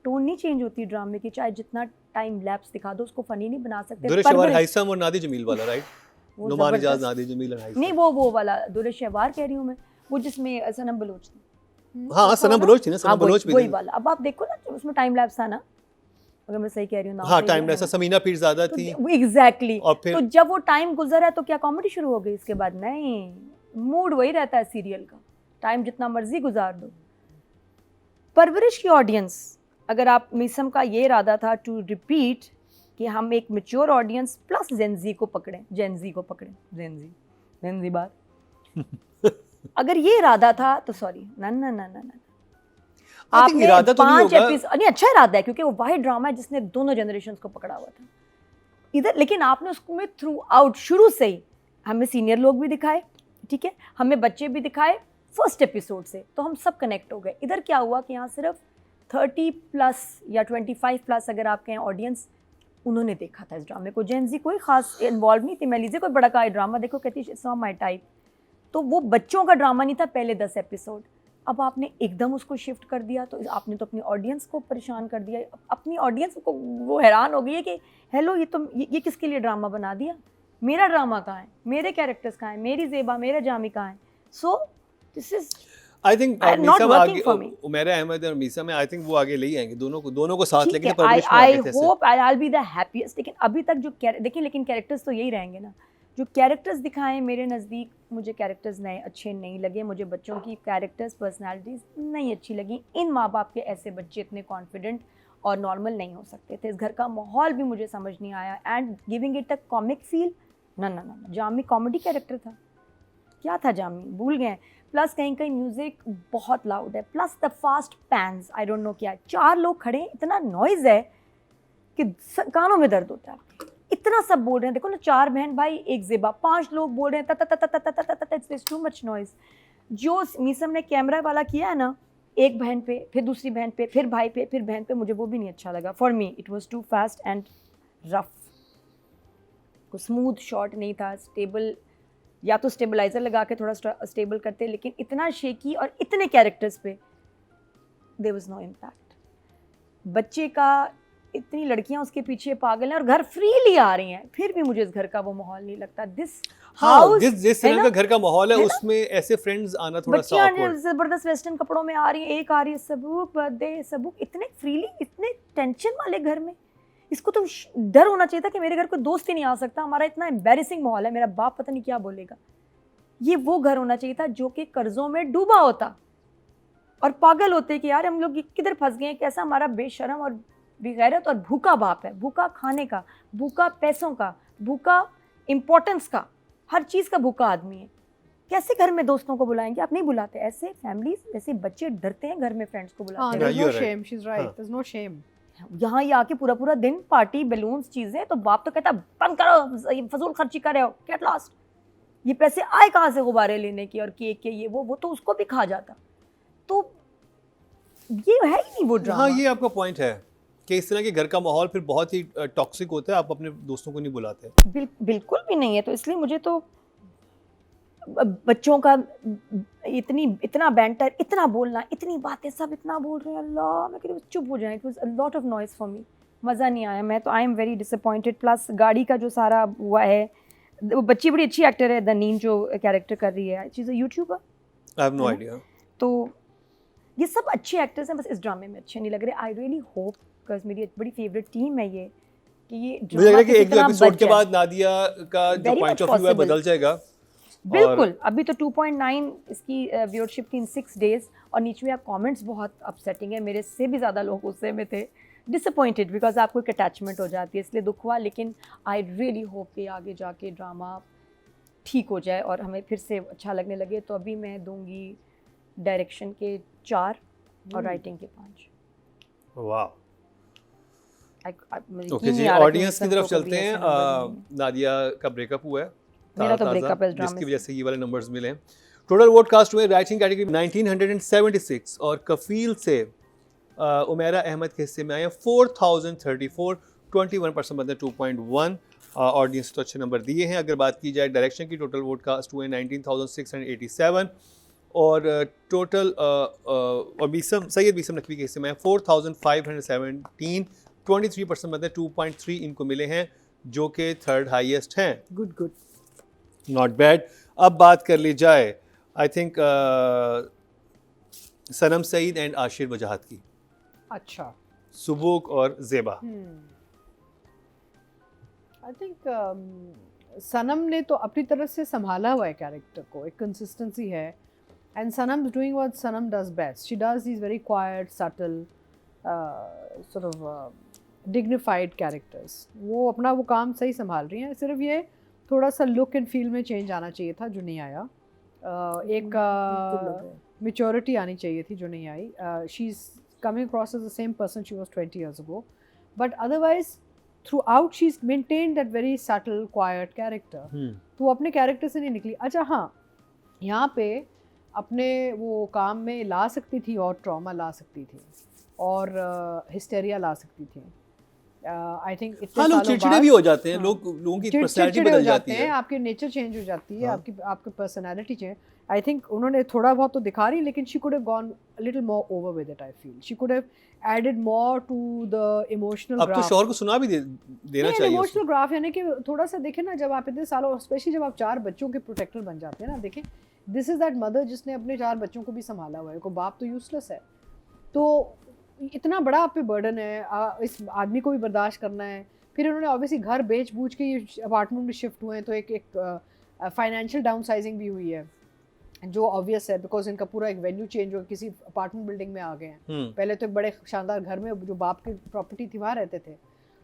टोन नहीं चेंज होती ड्रामे की, चाहे जितना टाइम लैप्स दिखा दो उसको फनी नहीं बना सकते. दुर्र शहवार हाइसम और नादी जमील वाला, राइट? वो नुमान इजाज, ज़बरदस्त. नादी जमील और हाइसम. नहीं, वो वाला दुर्र शहवार कह रही हूँ मैं, वो जिसमें सनम बलोच थी. हाँ सनम बलोच थी ना, हाँ सनम बलोच भी वही थी। वाला। अब आप देखो ना जब उसमें टाइम लैप्स था ना, अगर मैं सही कह रही हूँ नाम हाँ सही टाइम है ऐसा ना? समीना पीरज़ादा थी तो एग्जैक्टली और फिर तो जब वो टाइम गुजरा तो क्या कॉमेडी शुरू हो गई इसके बाद? नहीं, मूड वही रहता है सीरियल का, टाइम जितना मर्जी गुजार दो। परवरिश की ऑडियंस, अगर आप मीसम का ये इरादा था टू रिपीट कि हम एक मैच्योर ऑडियंस प्लस जेनजी को पकड़ें, जेनजी बात अगर ये इरादा था तो सॉरी, ना ना ना ना ना I think इरादा तो नहीं 5 होगा। एपिसोड नहीं, अच्छा इरादा है क्योंकि वो वाहिद ड्रामा है जिसने दोनों जनरेशंस को पकड़ा हुआ था इधर, लेकिन आपने उसको में थ्रू आउट शुरू से ही हमें सीनियर लोग भी दिखाए, ठीक है, हमें बच्चे भी दिखाए फर्स्ट एपिसोड से, तो हम सब कनेक्ट हो गए। इधर क्या हुआ कि यहाँ सिर्फ 30+ या 25+ अगर आप कहें ऑडियंस, उन्होंने देखा था इस ड्रामे को, जेनजी कोई खास इन्वॉल्व नहीं थी। मैं लीजिए कोई बड़ा का ड्रामा देखो, कहती इट्स नॉट माई टाइप, तो वो बच्चों का ड्रामा नहीं था पहले 10 एपिसोड। अब आपने एकदम उसको शिफ्ट कर दिया तो आपने तो अपनी ऑडियंस को परेशान कर दिया, अपनी ऑडियंस को वो हैरान हो गई है कि हेलो ये किसके लिए ड्रामा बना दिया, मेरा ड्रामा कहाँ है, मेरे कैरेक्टर्स कहाँ हैं, मेरी ज़ेबा मेरा जामी कहाँ है। So this is I think not Misa में working आगे, for me. उमेरा अहमद और मीसा में आई थिंक वो आगे ले ही आएंगे, दोनों को साथ ठीक लेके है, परवरिश में आई आगे थे ऐसे। Hope I will be the happiest. लेकिन अभी तक जो देखिए, लेकिन कैरेक्टर्स तो यही रहेंगे ना, जो कैरेक्टर्स दिखाएं मेरे नज़दीक, मुझे कैरेक्टर्स नए अच्छे नहीं लगे, मुझे बच्चों की कैरेक्टर्स पर्सनालिटीज़ नहीं अच्छी लगी। इन माँ बाप के ऐसे बच्चे इतने कॉन्फिडेंट और नॉर्मल नहीं हो सकते थे। इस घर का माहौल भी मुझे समझ नहीं आया, and giving it a comic feel, ना ना ना, जामी कॉमेडी कैरेक्टर था, क्या था जामी, भूल गए। प्लस कहीं कहीं म्यूजिक बहुत लाउड है, plus the fast pace, I don't know क्या है, 4 लोग खड़े हैं, इतना नॉइज़ है कि कानों में दर्द होता है आपके, इतना सब बोल रहे हैं। देखो ना, 4 बहन भाई एक ज़ेबा, 5 लोग बोल रहे हैं ता ता ता ता ता ता ता, इट्स टू मच नॉइज़। जो मीसम ने कैमरा वाला किया है ना, एक बहन पे, फिर दूसरी बहन पे, फिर भाई पे, फिर बहन पे, मुझे वो भी नहीं अच्छा लगा। For me it was too fast and rough, को स्मूथ शॉट नहीं था, स्टेबल, या तो स्टेबलाइजर लगा के थोड़ा स्टेबल करते, लेकिन इतना शेकी और इतने कैरेक्टर्स पे देयर वाज नो इम्पैक्ट। बच्चे का, इतनी लड़कियां उसके पीछे पागल हैं और घर फ्रीली आ रही हैं, फिर भी मुझे इस घर का वो माहौल नहीं लगता। दिस हाँ, हाउस जिस तरह का घर का माहौल है है ना? उसमें ऐसे फ्रेंड्स आना थोड़ा सा बच्चियां awkward। जबरदस्त वेस्टर्न कपड़ों में आ रही हैं, एक आ रही है सबूक बर्थडे सबूक, इतने फ्रीली, इतने टेंशन वाले घर में। इसको तो डर होना चाहिए था कि मेरे घर कोई दोस्त ही नहीं आ सकता, हमारा इतना एम्बैरेसिंग माहौल है, मेरा बाप पता नहीं क्या बोलेगा। ये वो घर होना चाहिए था जो कि कर्जों में डूबा होता और पागल होते कि यार हम लोग किधर फंस गए, कैसा हमारा बेशरम और बेगैरत और भूखा बाप है, भूखा खाने का, भूखा पैसों का, भूखा इंपॉर्टेंस का, हर चीज़ का भूखा आदमी है। कैसे घर में दोस्तों को बुलाएंगे? आप नहीं बुलाते। ऐसे फैमिलीज, ऐसे बच्चे डरते हैं घर में फ्रेंड्स को हाँ, बुलाते हैं। there's you're no right. shame, she's right, हाँ. there's no shame. यहाँ ये आके पूरा पूरा दिन पार्टी, बैलून्स, चीजें, तो बाप तो कहता बंद करो, ये फजूल खर्ची कर रहे हो, गेट लॉस्ट। ये पैसे आए कहाँ से गुब्बारे लेने की और केक के, ये वो तो उसको भी खा जाता। तो ये है ही नहीं वो ड्रामा। हाँ, ये आपका पॉइंट है कि इस तरह के घर का माहौल फिर बहुत ही टॉक्सिक होता है, आप अपने दोस्तों को नहीं बुलाते। बिल्कुल भी नहीं है। तो इसलिए मुझे तो बच्चों का इतना बैंटर, इतना बोलना, इतनी बातें, सब इतना बोल रहे हैं, अल्लाह, मैं कह चुप हो जाए। It was a lot of noise for me, मज़ा नहीं आया। मैं तो I am very disappointed. Plus गाड़ी का जो सारा हुआ है, वो बच्ची बड़ी अच्छी एक्टर है, दनीन जो कैरेक्टर कर रही है, चीज़ YouTuber, I have no idea. तो ये सब अच्छे एक्टर्स हैं, बस इस ड्रामे में अच्छे नहीं लग रहे। आई रियली होप, बिकॉज मेरी बड़ी फेवरेट टीम है ये, कि ये मुझे लग रहा है कि किसी एक दो तरह एपिसोड बच के जाए। बाद नादिया का जो Very point much of view है possible. बदल जाएगा। बिल्कुल, अभी तो 2.9 इसकी व्यूअरशिप थी इन 6 डेज, और नीचे में कमेंट्स बहुत अपसेटिंग है, मेरे से भी ज़्यादा लोग गुस्से में थे, डिसअपॉइंटेड, बिकॉज आपको एक अटैचमेंट हो जाती है, इसलिए दुख हुआ। लेकिन आई रियली होप कि आगे जाके ड्रामा ठीक हो जाए और हमें फिर से अच्छा लगने लगे। तो अभी मैं दूंगी डायरेक्शन के 4 और राइटिंग के 5। वाह, मुझे ओके यकीन जी, नहीं आ रहा कि ऑडियंस की मीसम तरफ को कभी चलते हैं। ऐसे numbers मिलेंगे। नादिया का ब्रेकअप हुआ है, मेरा तो ताज़ा, breakup है इस ड्रामे जिसकी से। वजह से ये वाले नंबर्स मिले हैं। टोटल वोट कास्ट हुए राइटिंग कैटेगरी 1976 और कफील से उमेरा अहमद के हिस्से में आए 4034, 21% मतलब 2.1। ऑडियंस तो अच्छे नंबर दिए हैं। अगर बात की जाए डायरेक्शन की, टोटल वोट कास्ट हुए 19,687 और टोटल और सैयद बीसम नकवी के हिस्से में 4,517, 23% मतलब 2.3 इनको मिले हैं, जो कि थर्ड हाईएस्ट हैं। Good not bad. अब बात कर ली जाए, I think Sanam Saeed and Ashir Wajahat की, अच्छा सुबुक और ज़ेबा। आई थिंक सनम ने तो अपनी तरफ से संभाला हुआ है कैरेक्टर को, एक कंसिस्टेंसी है, and Sanam is doing what Sanam does best. She does these very quite subtle sort of dignified characters. वो अपना वो काम सही संभाल रही हैं. सिर्फ ये थोड़ा सा लुक एंड फील में चेंज आना चाहिए था जो नहीं आया. एक मेच्योरिटी आनी चाहिए थी जो नहीं आई. She is coming across as the same person she was 20 years ago, but otherwise throughout she's maintained that very subtle quiet character. तो वो अपने कैरेक्टर से नहीं निकली. अच्छा हाँ, यहाँ पे अपने वो काम में ला सकती थी और ट्रॉमा ला सकती थी और हिस्टेरिया ला सकती थी. आई थिंक हाँ, लोग चिड़चिड़े भी हो जाते हैं, लोगों की पर्सनालिटी बदल जाती है, आपकी नेचर चेंज हो जाती है, आपकी पर्सनालिटी चेंज. आई थिंक उन्होंने थोड़ा बहुत तो दिखा रही, लेकिन she could have gone little more over with it. I feel she could have added more to the emotional अब तो ग्राफ. शौहर को सुना भी देना चाहिए. इमोशनल ग्राफ यानी कि थोड़ा सा देखें ना, जब आप इतने सालों, स्पेशली जब आप 4 बच्चों के प्रोटेक्टर बन जाते हैं ना, देखें दिस इज़ दैट मदर जिसने अपने 4 बच्चों को भी संभाला हुआ है. को बाप तो यूजलेस है, तो इतना बड़ा आप पे बर्डन है, इस आदमी को भी बर्दाश्त करना है. फिर उन्होंने ऑब्वियसली घर बेच बूझ के ये अपार्टमेंट में शिफ्ट हुए हैं, तो एक फाइनेंशियल डाउनसाइजिंग भी हुई है जो ऑब्वियस है, बिकॉज इनका पूरा एक वेन्यू चेंज हो, किसी अपार्टमेंट बिल्डिंग में आ गए हैं. पहले तो एक बड़े शानदार घर में जो बाप की प्रॉपर्टी थी वहाँ रहते थे.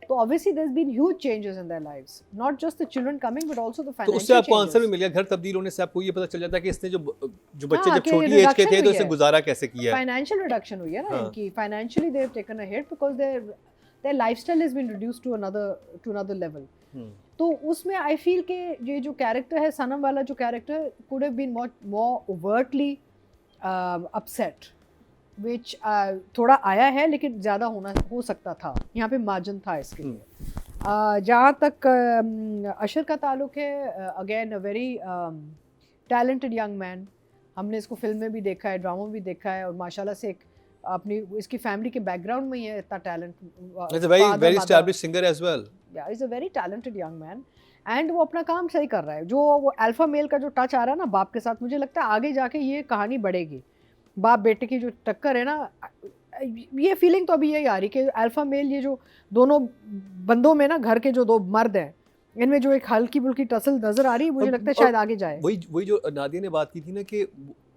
तो obviously there has been huge changes in their lives, not just the children coming but also the तो फाइनेंशियल. उससे आपको आंसर भी मिल गया. घर तब्दील होने से आपको ये पता चल जाता है कि इसने जो बच्चे हाँ, जब कि छोटी एज के reduction थे तो हुई इसने है. गुजारा कैसे किया है. फाइनेंशियल रिडक्शन हुई है ना हाँ. इनकी. Financially they have taken a hit because their lifestyle has been reduced to another level. तो उसमें आई फील कि ये जो कैरेक्टर है सनम वाला, जो character could have been more overtly upset, which थोड़ा आया है, लेकिन ज़्यादा हो सकता था. यहाँ पे मार्जिन था इसके लिए. जहाँ तक अशर का ताल्लुक है, again a very talented young man. हमने इसको फिल्म में भी देखा है, ड्रामा में भी देखा है, और माशाल्लाह से एक अपनी इसकी फैमिली के बैकग्राउंड में ही है इतना talent. He's a very established singer as well. Yeah, he's a very talented young man. And वो अपना काम सही कर रहा है. जो वो अल्फा मेल का जो टच आ रहा है ना बाप के साथ, मुझे लगता है आगे जाके ये कहानी बढ़ेगी. बाप बेटे की जो टक्कर है ना, ये फीलिंग तो अभी यही आ रही कि अल्फा मेल, ये जो दोनों बंदों में ना, घर के जो 2 मर्द हैं, इनमें जो एक हल्की बुल्की टसल नजर आ रही है, मुझे लगता है शायद आगे जाए. वही जो नादिया ने बात की थी ना कि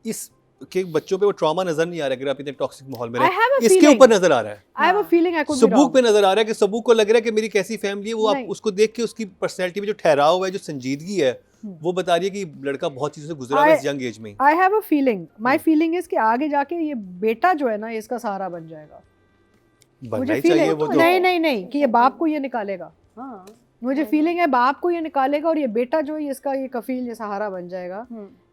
इस के बच्चों पे वो ट्रॉमा नजर नहीं आ रहा है, अगर आप इतने टॉक्सिक माहौल में रहे, इसके ऊपर नजर आ रहा है. I have a feeling I could be सबूक wrong. पे नजर आ रहा है कि सबूक को लग रहा है कि मेरी कैसी फैमिली है. वो आप नहीं. उसको देख के उसकी पर्सनैलिटी में जो ठहराव है, जो संजीदगी है, वो बता रही है कि लड़का बहुत चीजों से गुजरा है इस यंग एज में. I have a feeling. My feeling is कि आगे जाके ये बेटा जो है ना, ये इसका सहारा बन जाएगा. बनना ही चाहिए वो तो. नहीं कि ये बाप को ये निकालेगा. हाँ. मुझे फीलिंग है बाप को ये निकालेगा और ये बेटा जो है इसका ये कफील, ये सहारा बन जाएगा.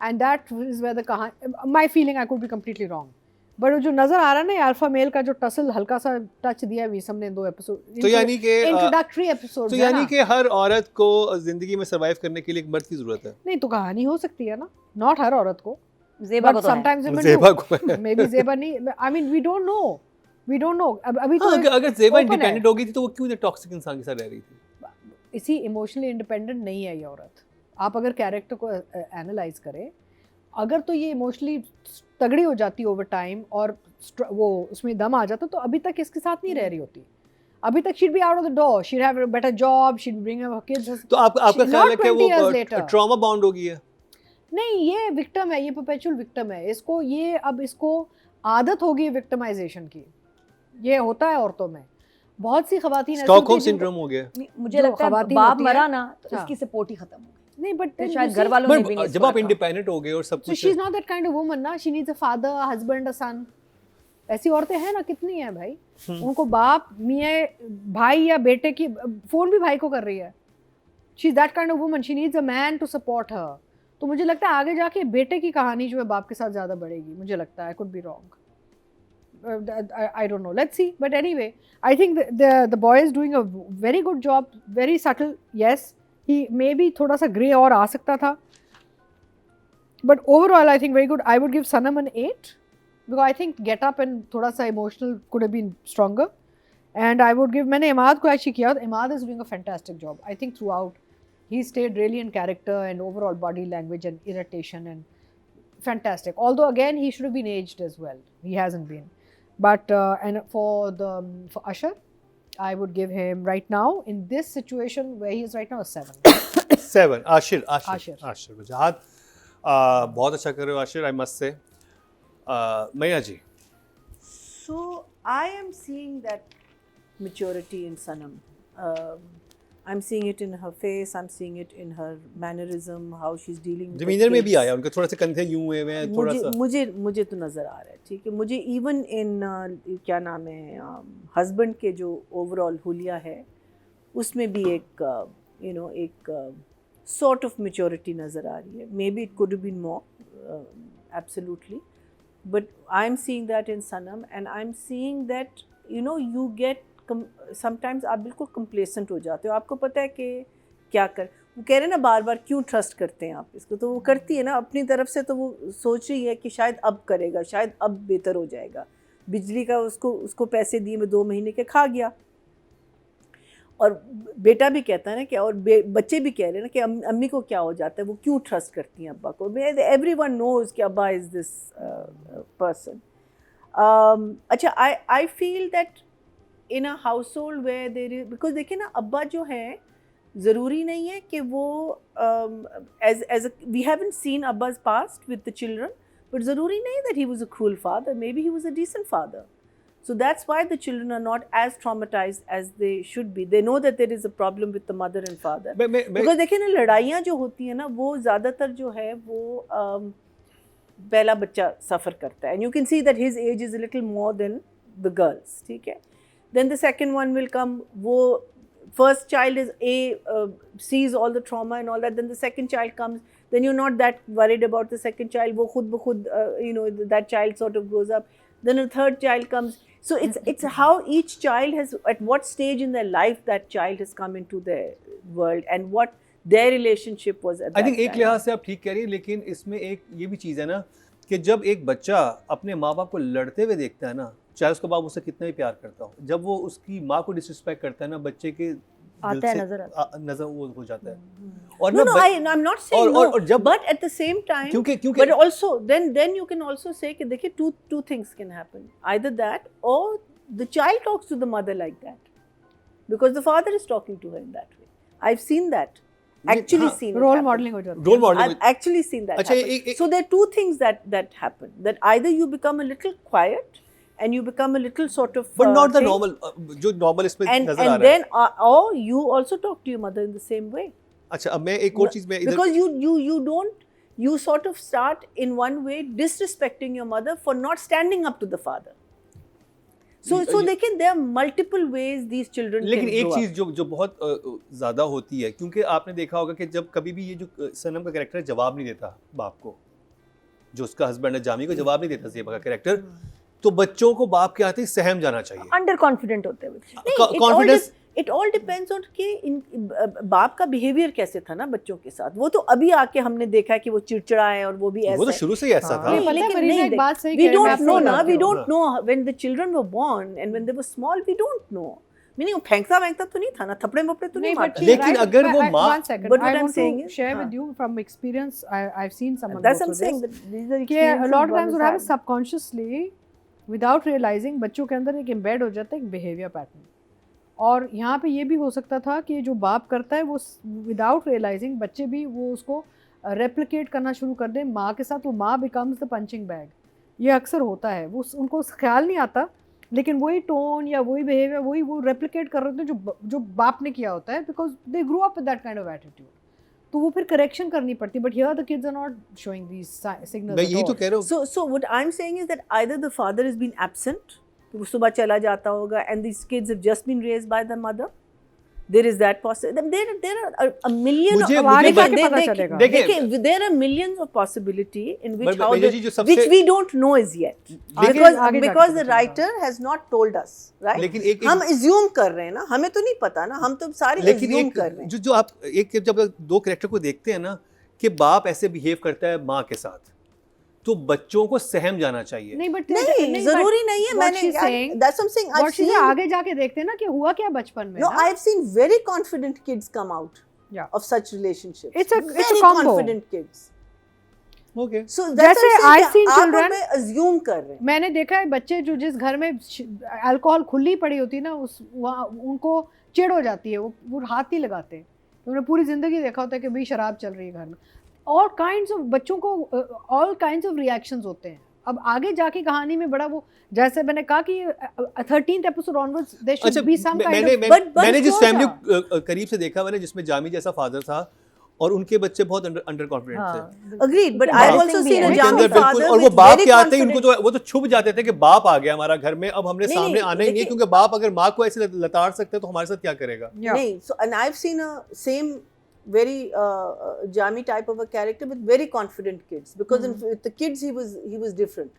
And that is where the कहानी. My feeling, I could be completely wrong, but जो नजर आ रहा है ना, अल्फा मेल का जो टसल हल्का सा टच दिया है वीसम ने 2 एपिसोड, तो यानी कि इंट्रोडक्टरी एपिसोड, तो यानी कि हर औरत को जिंदगी में सरवाइव करने के लिए एक मर्द की जरूरत है. नहीं तो कहानी हो सकती है ना, नॉट हर औरत को. ज़ेबा को तो है. समटाइम्स ज़ेबा को मे बी ज़ेबा नहीं, I mean we don't know. अभी तो अगर ज़ेबा open है. इंडिपेंडेंट होगी थी तो वो क्यों इतने टॉक्सिक इंसान के साथ रह रही थी. इसी इमोशनली इंडिपेंडेंट नहीं है ये औरत. आप अगर कैरेक्टर को एनालाइज करें, अगर तो ये इमोशनली तगड़ी हो जाती ओवर टाइम और वो उसमें दम आ जाता, तो अभी तक इसके साथ नहीं रह रही होती. अभी तक she'd be out of the door, she'd have a better job, she'd bring her kids. तो आपका ख्याल है कि वो ट्रॉमा बाउंड हो गई है? नहीं, ये विक्टिम है, ये परपेचुअल विक्टिम है. इसको ये अब इसको आदत होगी विक्टिमाइजेशन की. ये होता है औरतों में. बहुत सी खवातीन स्टॉकहोम सिंड्रोम हो गया. मुझे लगता है बाप मरा ना तो हाँ. इसकी सपोर्ट ही खत्म हो गई. नहीं, बट शायद घर वालों ने भी नहीं. जब आप इंडिपेंडेंट हो गए और सब So कुछ, she's not that kind of woman ना. She needs a father, a husband, a son. ऐसी औरतें हैं ना, कितनी हैं भाई. उनको बाप, मियाँ, भाई या बेटे की फोन भी भाई को कर रही है. She's that kind of woman. She needs a man to support her. तो मुझे लगता है आगे जाके बेटे की कहानी जो है बाप के साथ ज़्यादा बढ़ेगी. मुझे लगता है, I could be wrong. I don't know. Let's see. But anyway, I think the boy is doing a very good job. Very subtle. Yes, he maybe थोड़ा सा grey और आ सकता था. But overall, I think very good. I would give Sanam an 8 because I think get up and थोड़ा सा emotional could have been stronger. And I would give, मैंने इमाद को actually किया. Imad is doing a fantastic job. I think throughout he stayed really in character and overall body language and irritation and fantastic. Although again, he should have been aged as well. He hasn't been. But and for Usher, I would give him right now in this situation where he is right now a 7. 7. Ashir Ashir. बहुत अच्छा कर रहे हो Ashir, I must say. मैया जी, So I am seeing that maturity in Sanam. I'm seeing it in her face. I'm seeing it in her mannerism, how she's dealing with जमीनर में भी kids. आया, उनके थोड़े से कंधे यूं हुए हैं, थोड़ा सा मुझे तो नज़र आ रहा है, ठीक है। मुझे इवन इन क्या नाम है हस्बैंड के जो ओवरऑल हुलिया है उसमें भी एक एक सॉर्ट ऑफ मेच्योरिटी नज़र आ रही है। Maybe it could have been more, absolutely, but I am seeing that in Sanam and I am seeing that you get sometimes आप बिल्कुल कंप्लेसेंट हो जाते हो। आपको पता है कि क्या कर, वो कह रहे हैं ना बार बार क्यों ट्रस्ट करते हैं आप इसको, तो वो करती है ना अपनी तरफ से, तो वो सोच रही है कि शायद अब करेगा, शायद अब बेहतर हो जाएगा। बिजली का उसको पैसे दिए, मैं 2 महीने के खा गया। और बेटा भी कहता है ना कि, और बच्चे भी कह रहे हैं ना कि अम्मी को क्या हो जाता है, वो क्यों ट्रस्ट करती हैं अब्बा को। एवरीवन नोज कि अब्बा इज़ दिस पर्सन। अच्छा, I feel that in a हाउस होल्ड वेयर देर इज, बिकॉज देखिए ना अब्बा जो है ज़रूरी नहीं है कि वो एज वी हैवंट सीन अब्बाज past with the children, but ज़रूरी नहीं that he was a cruel father, maybe he was a decent father. So that's why the children are not as traumatized as they should be. They know that there is a problem with the mother and father. Because देखिए ना लड़ाइयाँ जो होती हैं ना वो ज़्यादातर जो है वो पहला बच्चा सफ़र करता है. And you can see that his age is a little more than the girls. ठीक है. Then the second one will come. वो first child is sees all the trauma and all that. Then the second child comes. Then you're not that worried about the second child. वो खुद ब खुद that child sort of grows up. Then a third child comes. So it's how each child has, at what stage in their life that child has come into their world and what their relationship was at that time. I think एक लिहाज से आप ठीक कह रही हैं, लेकिन इसमें एक ये भी चीज़ है ना कि जब एक बच्चा अपने माँ बाप को लड़ते हुए देखता है ना, चाहे उसका बाप उसे कितना ही प्यार करता हो, जब वो उसकी माँ को डिसरिस्पेक्ट करता है ना, बच्चे के आता है नजर वो हो जाता है. और no, I'm not saying no, और जब, but at the same time, क्योंकि but also then you can also say कि देखिए two things can happen, either that or the child talks to the mother like that because the father is talking to her in that way. I've seen that, actually seen it role happen. modeling हो जाता है. Role modeling. I've actually seen that happen. So there are two things that happen, that either you become a little quiet and you become a little sort of but not the thing, normal जो normal इसमें नजर आ रहा है. and then or you also talk to your mother in the same way. अच्छा, अब मैं एक और चीज़ में इधर, because you sort of start in one way disrespecting your mother for not standing up to the father. So लेकिन there are multiple ways these children can grow up. लेकिन एक चीज़ जो बहुत ज़्यादा होती है, क्योंकि आपने देखा होगा कि जब कभी भी ये जो सनम का कैरेक्टर जवाब नहीं देता बाप को, जो उसका हस्बैंड है जामी को जवाब नहीं देता ज़ेबा का कैरेक्टर, तो बच्चों को बाप के आते ही सहम जाना चाहिए. अंडर कॉन्फिडेंट होते हैं बच्चे. Confidence, it all depends on कि बाप का बिहेवियर कैसे था ना बच्चों के साथ. वो तो अभी आके हमने देखा है कि वो चिड़चिड़ा है और वो भी ऐसा. वो तो शुरू से ही ऐसा था. लेकिन बात सही we don't know ना, we don't know when the children were born and when they were small, we don't know. Meaning वो फेंकता तो नहीं था ना, थपड़े मपड़े तो नहीं मारता. लेकिन अगर वो माँ, but what I'm saying is, share with you from experience, I've seen someone that's go what I'm through saying, this. that these are कि a experiences lot of one times has what happens had. subconsciously without realizing बच्चों के अंदर एक embed हो जाता है एक behavior pattern. और यहाँ पे ये भी हो सकता था कि जो बाप करता है वो विदाउट रियलाइजिंग बच्चे भी वो उसको रेप्लिकेट करना शुरू कर दें माँ के साथ. वो माँ बिकम्स द पंचिंग बैग. ये अक्सर होता है, वो उनको ख्याल नहीं आता, लेकिन वही टोन या वही बिहेवियर वही वो रेप्लिकेट कर रहे होते हैं जो बाप ने किया होता है, because they grow up with that kind of attitude. तो वो फिर करेक्शन करनी पड़ती. But here the kids are not showing these signals. मैं यही तो कह रहा हूँ. So what I'm saying is that either the father has been absent, वो सुबह चला जाता होगा, and these kids have just been raised by the mother. There is that possibility. There are a million. There are millions of possibility in which which we don't know as yet, because the writer has not told us, right? लेकिन हम assume कर रहे हैं ना, हमें तो नहीं पता ना, हम तो सारे assume कर रहे हैं. जो आप जब दो कैरेक्टर को देखते हैं ना कि बाप ऐसे बिहेव करता है माँ के साथ, तो बच्चों को सहम जाना चाहिए. नहीं जरूरी नहीं है. मैंने that's what I'm saying. I've seen आगे जाके देखते हैं ना कि हुआ क्या बचपन में. No, I've seen very confident kids come out of such relationships. It's a very combo. confident kids. Okay So जैसे I've seen आप children- हमें अज्यूम कर रहे हैं. मैंने देखा है बच्चे जो जिस घर में अल्कोहल खुली पड़ी होती है ना, उस वहाँ उनको चिढ़ हो जाती है, वो हाथ नहीं लगाते. उन्होंने पूरी ज़िंदगी देखा होता है कि भाई शराब चल रही है घर में. ऑल काइंड्स ऑफ बच्चों को ऑल काइंड्स ऑफ रिएक्शंस होते हैं. अब आगे जाके कहानी में बड़ा वो, जैसे मैंने कहा कि 13th episode onwards there should be some kind of. मैंने जिस closure. फैमिली करीब से देखा, मैंने जिसमें जामी जैसा फादर था और उनके बच्चे बहुत अंडर कॉन्फिडेंट थे. Agreed, but I've Embarrassing also भी seen है. a उनके Jami अंदर बिल्कुल, father और वो with बाप very के आते ही उनको confident. तो वो तो छुप जाते थे कि बाप आ गया हमारा घर में, अब हमने नहीं, सामने आना ही नहीं है, देखिए- क्योंकि बाप अगर माँ को ऐसे लताड़ सकते हैं तो हमारे साथ क्या करेगा. नहीं, so and I've seen a same very Jami type of a character with very confident kids, because with the kids he was different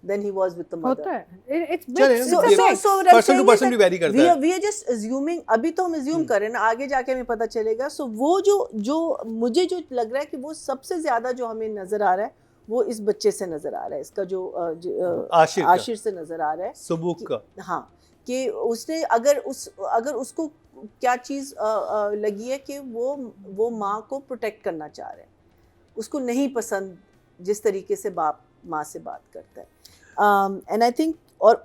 than he was with the mother. होता है. It's चले, it's So, a ये mix. so what I'm person to saying is person that भी vary करता we है. are just assuming. अभी तो हम assume कर रहे हैं ना, आगे जाके हमें पता चलेगा. So वो जो मुझे जो लग रहा है कि वो सबसे ज्यादा जो हमें नजर आ रहा है वो इस बच्चे से नजर आ रहा है, इसका जो आशिर से नजर आ रहा है. सबूक का. हाँ, कि उसने अगर उसको क्या चीज़ लगी है कि वो माँ को प्रोटेक्ट करना चाह रहा है, उसको नहीं पसंद जिस तरीके से बाप माँ से बात करता है. एंड आई थिंक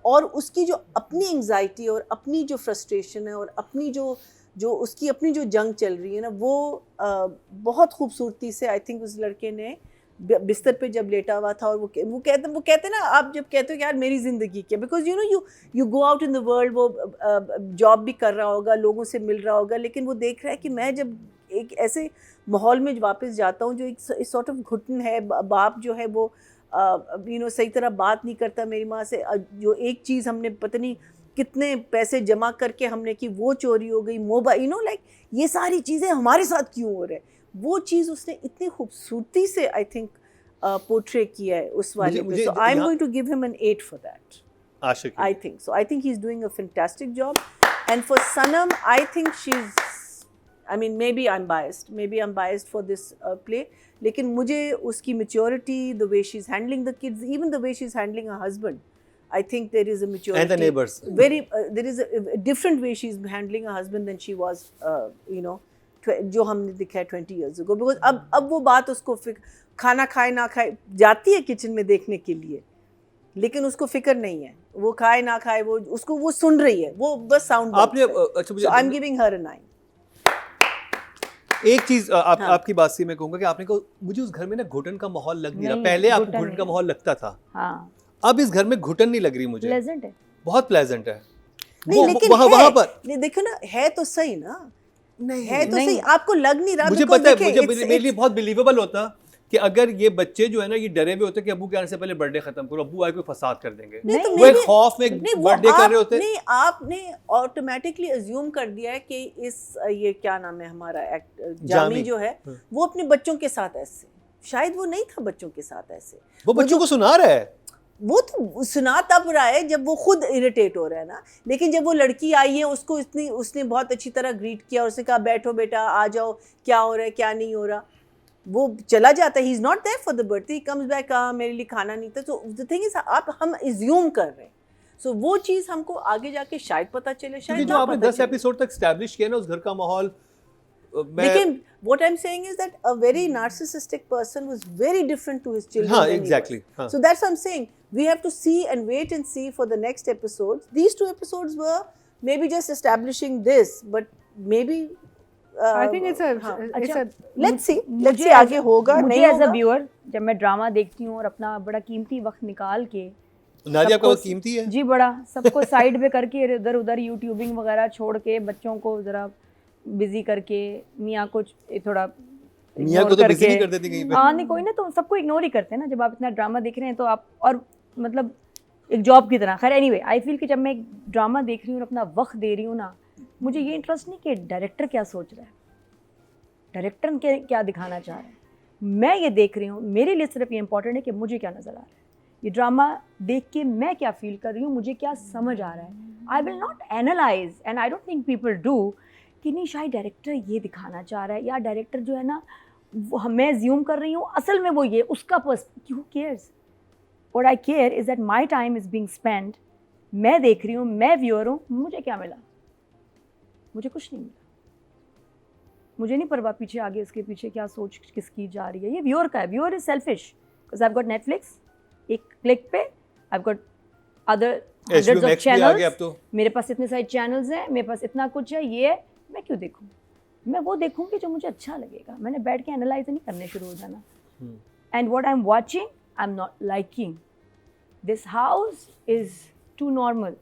और उसकी जो अपनी एंग्जाइटी और अपनी जो फ्रस्ट्रेशन है और अपनी जो उसकी अपनी जो जंग चल रही है ना, वो बहुत खूबसूरती से आई थिंक उस लड़के ने बिस्तर पे जब लेटा हुआ था, और वो कहते ना, आप जब कहते हो कि यार मेरी ज़िंदगी क्या, because you go out in the world, वो जॉब भी कर रहा होगा, लोगों से मिल रहा होगा, लेकिन वो देख रहा है कि मैं जब एक ऐसे माहौल में वापस जाता हूँ जो एक सॉर्ट ऑफ घुटन है, बाप जो है वो सही तरह बात नहीं करता मेरी माँ से, जो एक चीज़ हमने पता नहीं कितने पैसे जमा करके हमने की वो चोरी हो गई, मोबाइल लाइक ये सारी चीज़ें हमारे साथ क्यों हो रहे हैं, वो चीज़ उसने इतनी खूबसूरती से आई थिंक पोर्ट्रे किया है उस वाले पे. So I am going to give him an 8 for that. Ashiq. I think so. I think he's doing a fantastic job. And for Sanam, I think she's, I mean, maybe I'm biased for this play. लेकिन मुझे उसकी maturity, the way she's handling the kids, even the way she's handling her husband, I think there is a maturity. And the neighbors. There is a different way she's handling her husband than she was, जो हमने दिखा है 20 years ago. Because अब वो बात उसको खाना खाए ना खाए जाती है किचन में देखने के लिए, लेकिन उसको फिक्र नहीं है, वो खाए ना खाए, वो सुन रही है, वो बस साउंड. आपने अच्छा मुझे आई एम गिविंग हर अ 9. एक चीज आपकी बात से मैं कहूंगा कि आपने कहा मुझे उस घर में ना घुटन का माहौल लग नहीं रहा. नहीं, पहले आपको घुटन घुटन का नहीं। माहौल लगता था, हाँ, अब इस घर में घुटन नहीं लग रही मुझे. प्लेजेंट है. बहुत प्लेजेंट है. नहीं, लेकिन वहाँ पर नहीं, देखो ना, है तो सही ना, नहीं है तो नहीं। सही, आपको लग नहीं रहा. मुझे because पता है, देखिए, मुझे मेरे लिए बहुत बिलीवेबल होता कि अगर ये बच्चे जो है ना ये डरे हुए होते कि अब्बू के आने से पहले बर्थडे खत्म करो, अब्बू आए कोई फसाद कर देंगे, नहीं, तो वो एक maybe- खौफ में नहीं, वो बर्थडे कर रहे होते. नहीं, आपने ऑटोमेटिकली अज्यूम कर दिया है कि ये क्या नाम है हमारा जामी जामी। जो है, हाँ। वो अपने बच्चों के साथ ऐसे, शायद वो नहीं था बच्चों के साथ ऐसे. वो बच्चों को सुना रहा है. वो तो सुना तब रहा है जब वो खुद इरिटेट हो रहा है ना, लेकिन जब वो लड़की आई है उसको उसने बहुत अच्छी तरह ग्रीट किया, उसने कहा बैठो बेटा, आ जाओ, क्या हो रहा है क्या नहीं हो रहा, वो चला जाता है. He is not there for the birthday, he comes back, मेरे लिए खाना नहीं था. तो द थिंग इज हम अज्यूम कर रहे हैं. सो वो चीज़ हमको आगे जाके शायद पता चले, क्योंकि शायद जो ना आपने पता 10 चले. एपिसोड तक स्टैब्लिश किया ना उस घर का माहौल, मैं लेकिन what I'm saying is that a very narcissistic person was very different to his children. हाँ, than he was. exactly, हाँ. So that's what I'm saying. We have to see and wait and see for the next episodes. These 2 episodes were maybe just establishing this, but maybe. I think it's a अच्छा, Let's see. Let's मुझे see आगे होगा मुझे नहीं as a होगा. Viewer जब मैं drama देखती हूँ और अपना बड़ा कीमती वक्त निकाल के नादिया आपका सबको- वो कीमती है. जी बड़ा सबको साइड पे करके इधर उधर यूट्यूबिंग वगैरह छोड़ के बच्चों को ज़रा बिजी करके मियाँ को थोड़ा मियाँ को ignore तो बिजी करके- नहीं कर देती कहीं पे. हाँ नहीं कोई ना, तो सबको इग्नोर ही करते हैं ना जब आप इतना ड्रामा देख रहे हैं तो आप, और मतलब एक जॉब की तरह. खैर एनीवे, आई फील कि जब मैं एक ड्रामा देख रही हूँ और अपना वक्त दे रही हूँ ना, मुझे ये इंटरेस्ट नहीं कि डायरेक्टर क्या सोच रहा है, डायरेक्टर क्या दिखाना चाह रहा है. मैं ये देख रही हूँ, मेरे लिए सिर्फ ये इंपॉर्टेंट है कि मुझे क्या नज़र आ रहा है, ये ड्रामा देख के मैं क्या फील कर रही हूँ, मुझे क्या समझ आ रहा है. I will not analyse and I don't think people do कि नहीं शायद डायरेक्टर ये दिखाना चाह रहा है, या डायरेक्टर जो है ना मैं ज्यूम कर रही हूँ असल में वो ये उसका who cares. What I care is that my time is being spend. मैं देख रही हूँ, मैं व्यूअर हूँ, मुझे क्या मिला, मुझे कुछ नहीं मिला. मुझे नहीं परवाह पीछे आगे इसके पीछे क्या सोच किसकी जा रही है। ये व्यूअर का है, viewer is selfish because I have got Netflix, एक क्लिक पे I have got other hundreds of channels, अब तो मेरे पास इतने सारे चैनल्स हैं, मेरे पास इतना कुछ है, ये है, मैं क्यों देखूँ? मैं वो देखूँगी जो मुझे अच्छा लगेगा। मैंने बैठ के एनालाइज नहीं करने शुरू हो जाना। And what I am watching I am not liking. This house is too normal.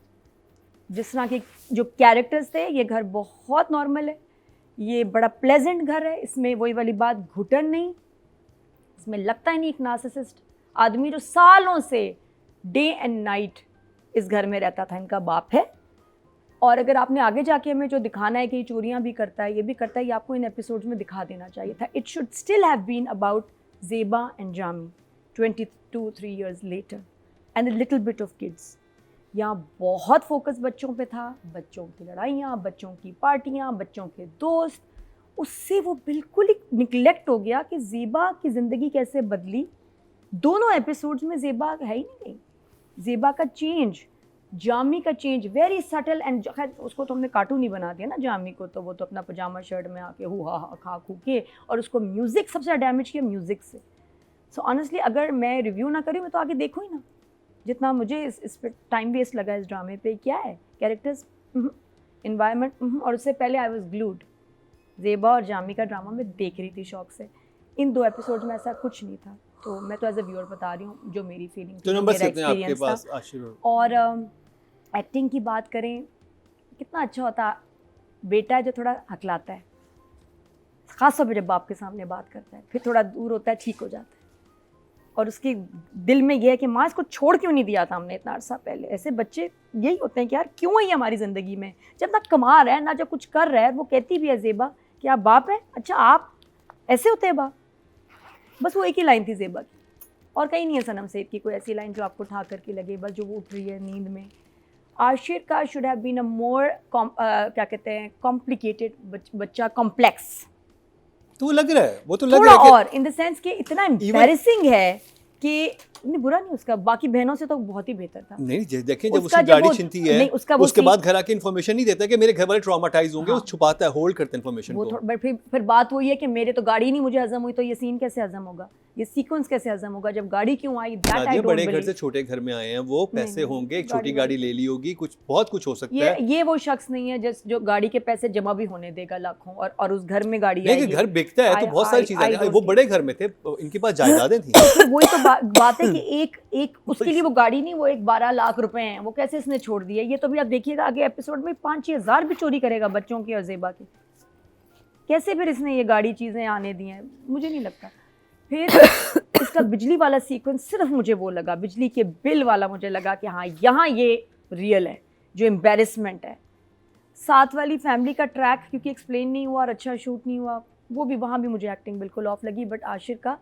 जिस तरह के जो कैरेक्टर्स थे, ये घर बहुत नॉर्मल है, ये बड़ा प्लेजेंट घर है, इसमें वही वाली बात घुटन नहीं, इसमें लगता ही नहीं एक नार्सिसिस्ट आदमी जो सालों से डे एंड नाइट इस घर में रहता था, इनका बाप है। और अगर आपने आगे जाके हमें जो दिखाना है कि ये चोरियां भी करता है, ये भी करता है, ये आपको इन एपिसोड्स में दिखा देना चाहिए था। It should still have been about Zeba and Jami 22-3 years later and a little bit of kids। यहाँ बहुत फोकस बच्चों पे था, बच्चों की लड़ाइयाँ, बच्चों की पार्टियाँ, बच्चों के दोस्त, उससे वो बिल्कुल ही निगलेक्ट हो गया कि ज़ेबा की ज़िंदगी कैसे बदली। दोनों एपिसोड्स में ज़ेबा है ही नहीं। ज़ेबा का चेंज, जामी का चेंज वेरी सटल एंड खैर उसको तो हमने कार्टून ही बना दिया ना जामी को, तो वो तो अपना पजामा शर्ट में आके हु हा हा खा खू के, और उसको म्यूज़िक सबसे ज़्यादा डैमेज किया म्यूज़िक से। सो ऑनेस्टली अगर मैं रिव्यू ना करूँ, मैं तो आगे देखूँ ही ना। जितना मुझे इस पे टाइम वेस्ट लगा इस ड्रामे पे, क्या है कैरेक्टर्स, इन्वायरमेंट, और उससे पहले आई वाज ग्लूड। ज़ेबा और जामी का ड्रामा मैं देख रही थी शौक से। इन 2 एपिसोड्स में ऐसा कुछ नहीं था, तो मैं तो एज अ व्यूअर बता रही हूँ जो मेरी फीलिंग तो थी, नंबर मेरा कितने आपके एक्सपीरियंस पास था। आशीर्वाद? और एक्टिंग की बात करें, कितना अच्छा होता बेटा जो थोड़ा हकलाता है, ख़ासतौर पर जब बाप के सामने बात करता है, फिर थोड़ा दूर होता है, ठीक हो जाता है, और उसके दिल में यह है कि माँ इसको छोड़ क्यों नहीं दिया था हमने इतना अर्सा पहले। ऐसे बच्चे यही होते हैं कि यार क्यों है ये हमारी ज़िंदगी में, जब ना कमा रहा है ना जब कुछ कर रहा है। वो कहती भी है ज़ेबा कि आप बाप हैं, अच्छा आप ऐसे होते हैं बाप। बस वो एक ही लाइन थी ज़ेबा की, और कहीं नहीं है सनम सईद की कोई ऐसी लाइन जो आपको उठा करके लगे, बस जो वो उठ रही है नींद में। आशिर का शुड हैव बीन अ मोर क्या कहते हैं कॉम्प्लिकेटेड बच्चा, कॉम्प्लेक्स तो वो लग रहा है, वो तो लग थोड़ा रहा है और इन द सेंस कि इतना एम्बैरेसिंग है कि नहीं, बुरा नहीं उसका, बाकी बहनों से तो बहुत ही बेहतर था। नहीं देखें जब उसका उसकी जब गाड़ी वो- छिनती है, नहीं, उसका वो उसके सीन- बाद घर आके इन्फॉर्मेशन नहीं देता कि मेरे घर वाले ट्रॉमाटाइज होंगे, हाँ। वो छुपाता है, होल्ड करता है इन्फॉर्मेशन वो को। बट फिर बात वही है कि मेरे तो गाड़ी नहीं मुझे हजम हुई, तो ये सीन कैसे हजम होगा, ये सीक्वेंस कैसे हजम होगा जब गाड़ी क्यों आई, दैट आई नादिया डोंट बड़े घर से बिलीव। छोटे घर में आए हैं, वो पैसे नहीं, होंगे, एक गाड़ी छोटी गाड़ी ले ली होगी, कुछ बहुत कुछ हो सकता है। ये वो शख्स नहीं है जो गाड़ी के पैसे जमा भी होने देगा लाखों, और उस घर में गाड़ी नहीं कि आएगी। घर बिकता है तो बहुत सारी I चीजें, don't वो think- बड़े घर में थे, इनके पास जायदादें थी। फिर वही तो बात है कि एक उसके लिए वो गाड़ी नहीं, वो एक 12 लाख रुपए हैं, वो कैसे इसने छोड़ दिया। ये तो भी आप देखिएगा आगे एपिसोड में 5-6 हज़ार भी चोरी करेगा बच्चों की और ज़ेबा की। कैसे फिर इसने ये गाड़ी चीज़ें आने दी हैं, मुझे नहीं लगता। फिर इसका बिजली वाला सीक्वेंस सिर्फ मुझे वो लगा, बिजली के बिल वाला मुझे लगा कि हाँ यहाँ ये रियल है, जो एम्बेरसमेंट है। साथ वाली फैमिली का ट्रैक क्योंकि एक्सप्लेन नहीं हुआ और अच्छा शूट नहीं हुआ, वो भी वहाँ भी मुझे एक्टिंग बिल्कुल ऑफ लगी। बट आशिर का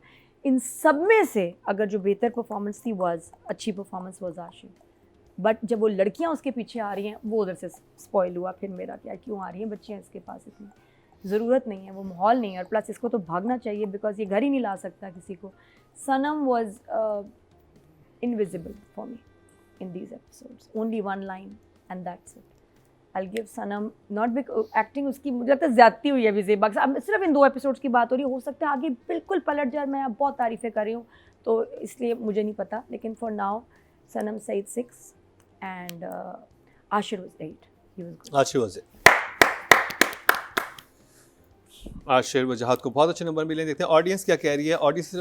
इन सब में से अगर जो बेहतर परफॉर्मेंस थी अच्छी परफॉर्मेंस वाज आशिर। बट जब वो लड़कियां उसके पीछे आ रही हैं, वो उधर से स्पॉइल हुआ फिर मेरा, क्या क्यों आ रही हैं बच्चियां इसके पास, इतनी ज़रूरत नहीं है, वो माहौल नहीं है, और प्लस इसको तो भागना चाहिए बिकॉज ये घर ही नहीं ला सकता किसी को। Sanam was invisible for me in these episodes, only 1 line and that's it. I'll give Sanam not acting उसकी मुझे लगता है ज़्यादती हुई है अभी ज़ेबा के साथ। अब सिर्फ इन 2 एपिसोड्स की बात हो रही है, हो सकता है आगे बिल्कुल पलट जाए। मैं अब बहुत तारीफ़ें कर रही हूँ तो इसलिए मुझे नहीं पता, लेकिन for now Sanam Saeed 6 and Aashir was 8। He was good. Aashir was Aashir Wajahat को बहुत अच्छे नंबर मिले। देखते हैं ऑडियंस क्या कह रही है। ऑडियंस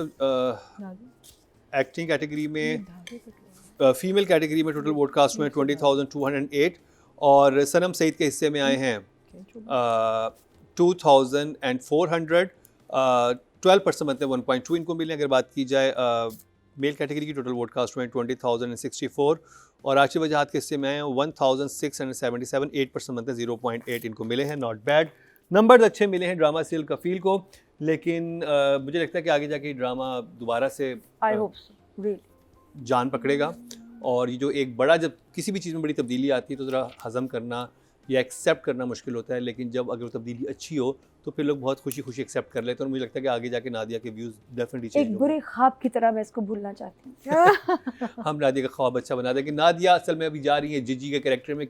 एक्टिंग कैटेगरी में, फीमेल कैटेगरी में टोटल वोट कास्ट हुए 20,208 और सनम सईद के हिस्से में आए हैं 2,400। 12% मतलब 1.2 इनको मिले। अगर बात की जाए मेल कैटेगरी की, टोटल वोट कास्ट हुए 20,064 और आशिर वजहात के हिस्से में आए हैं 1,677। 8% मतलब 0.8 इनको मिले हैं। नॉट बैड, नंबर्स अच्छे मिले हैं ड्रामा सीरियल कफील को, लेकिन मुझे लगता है कि आगे जाके ड्रामा दोबारा से आई होप सो रियली जान पकड़ेगा। और ये जो एक बड़ा, जब किसी भी चीज़ में बड़ी तब्दीली आती है तो ज़रा हज़म करना या एक्सेप्ट करना मुश्किल होता है, लेकिन जब अगर वो तब्दीली अच्छी हो तो फिर लोग बहुत खुशी खुशी एक्सेप्ट कर लेते हैं। और मुझे लगता है कि आगे जाके नादिया के व्यूज़ डेफिनेटली चेंज एक बुरे ख्वाब की तरह मैं इसको भूलना चाहती हूँ। हम नादिया का ख्वाब अच्छा बना दें कि नादिया असल में अभी जा रही है जिजी के कैरेक्टर में।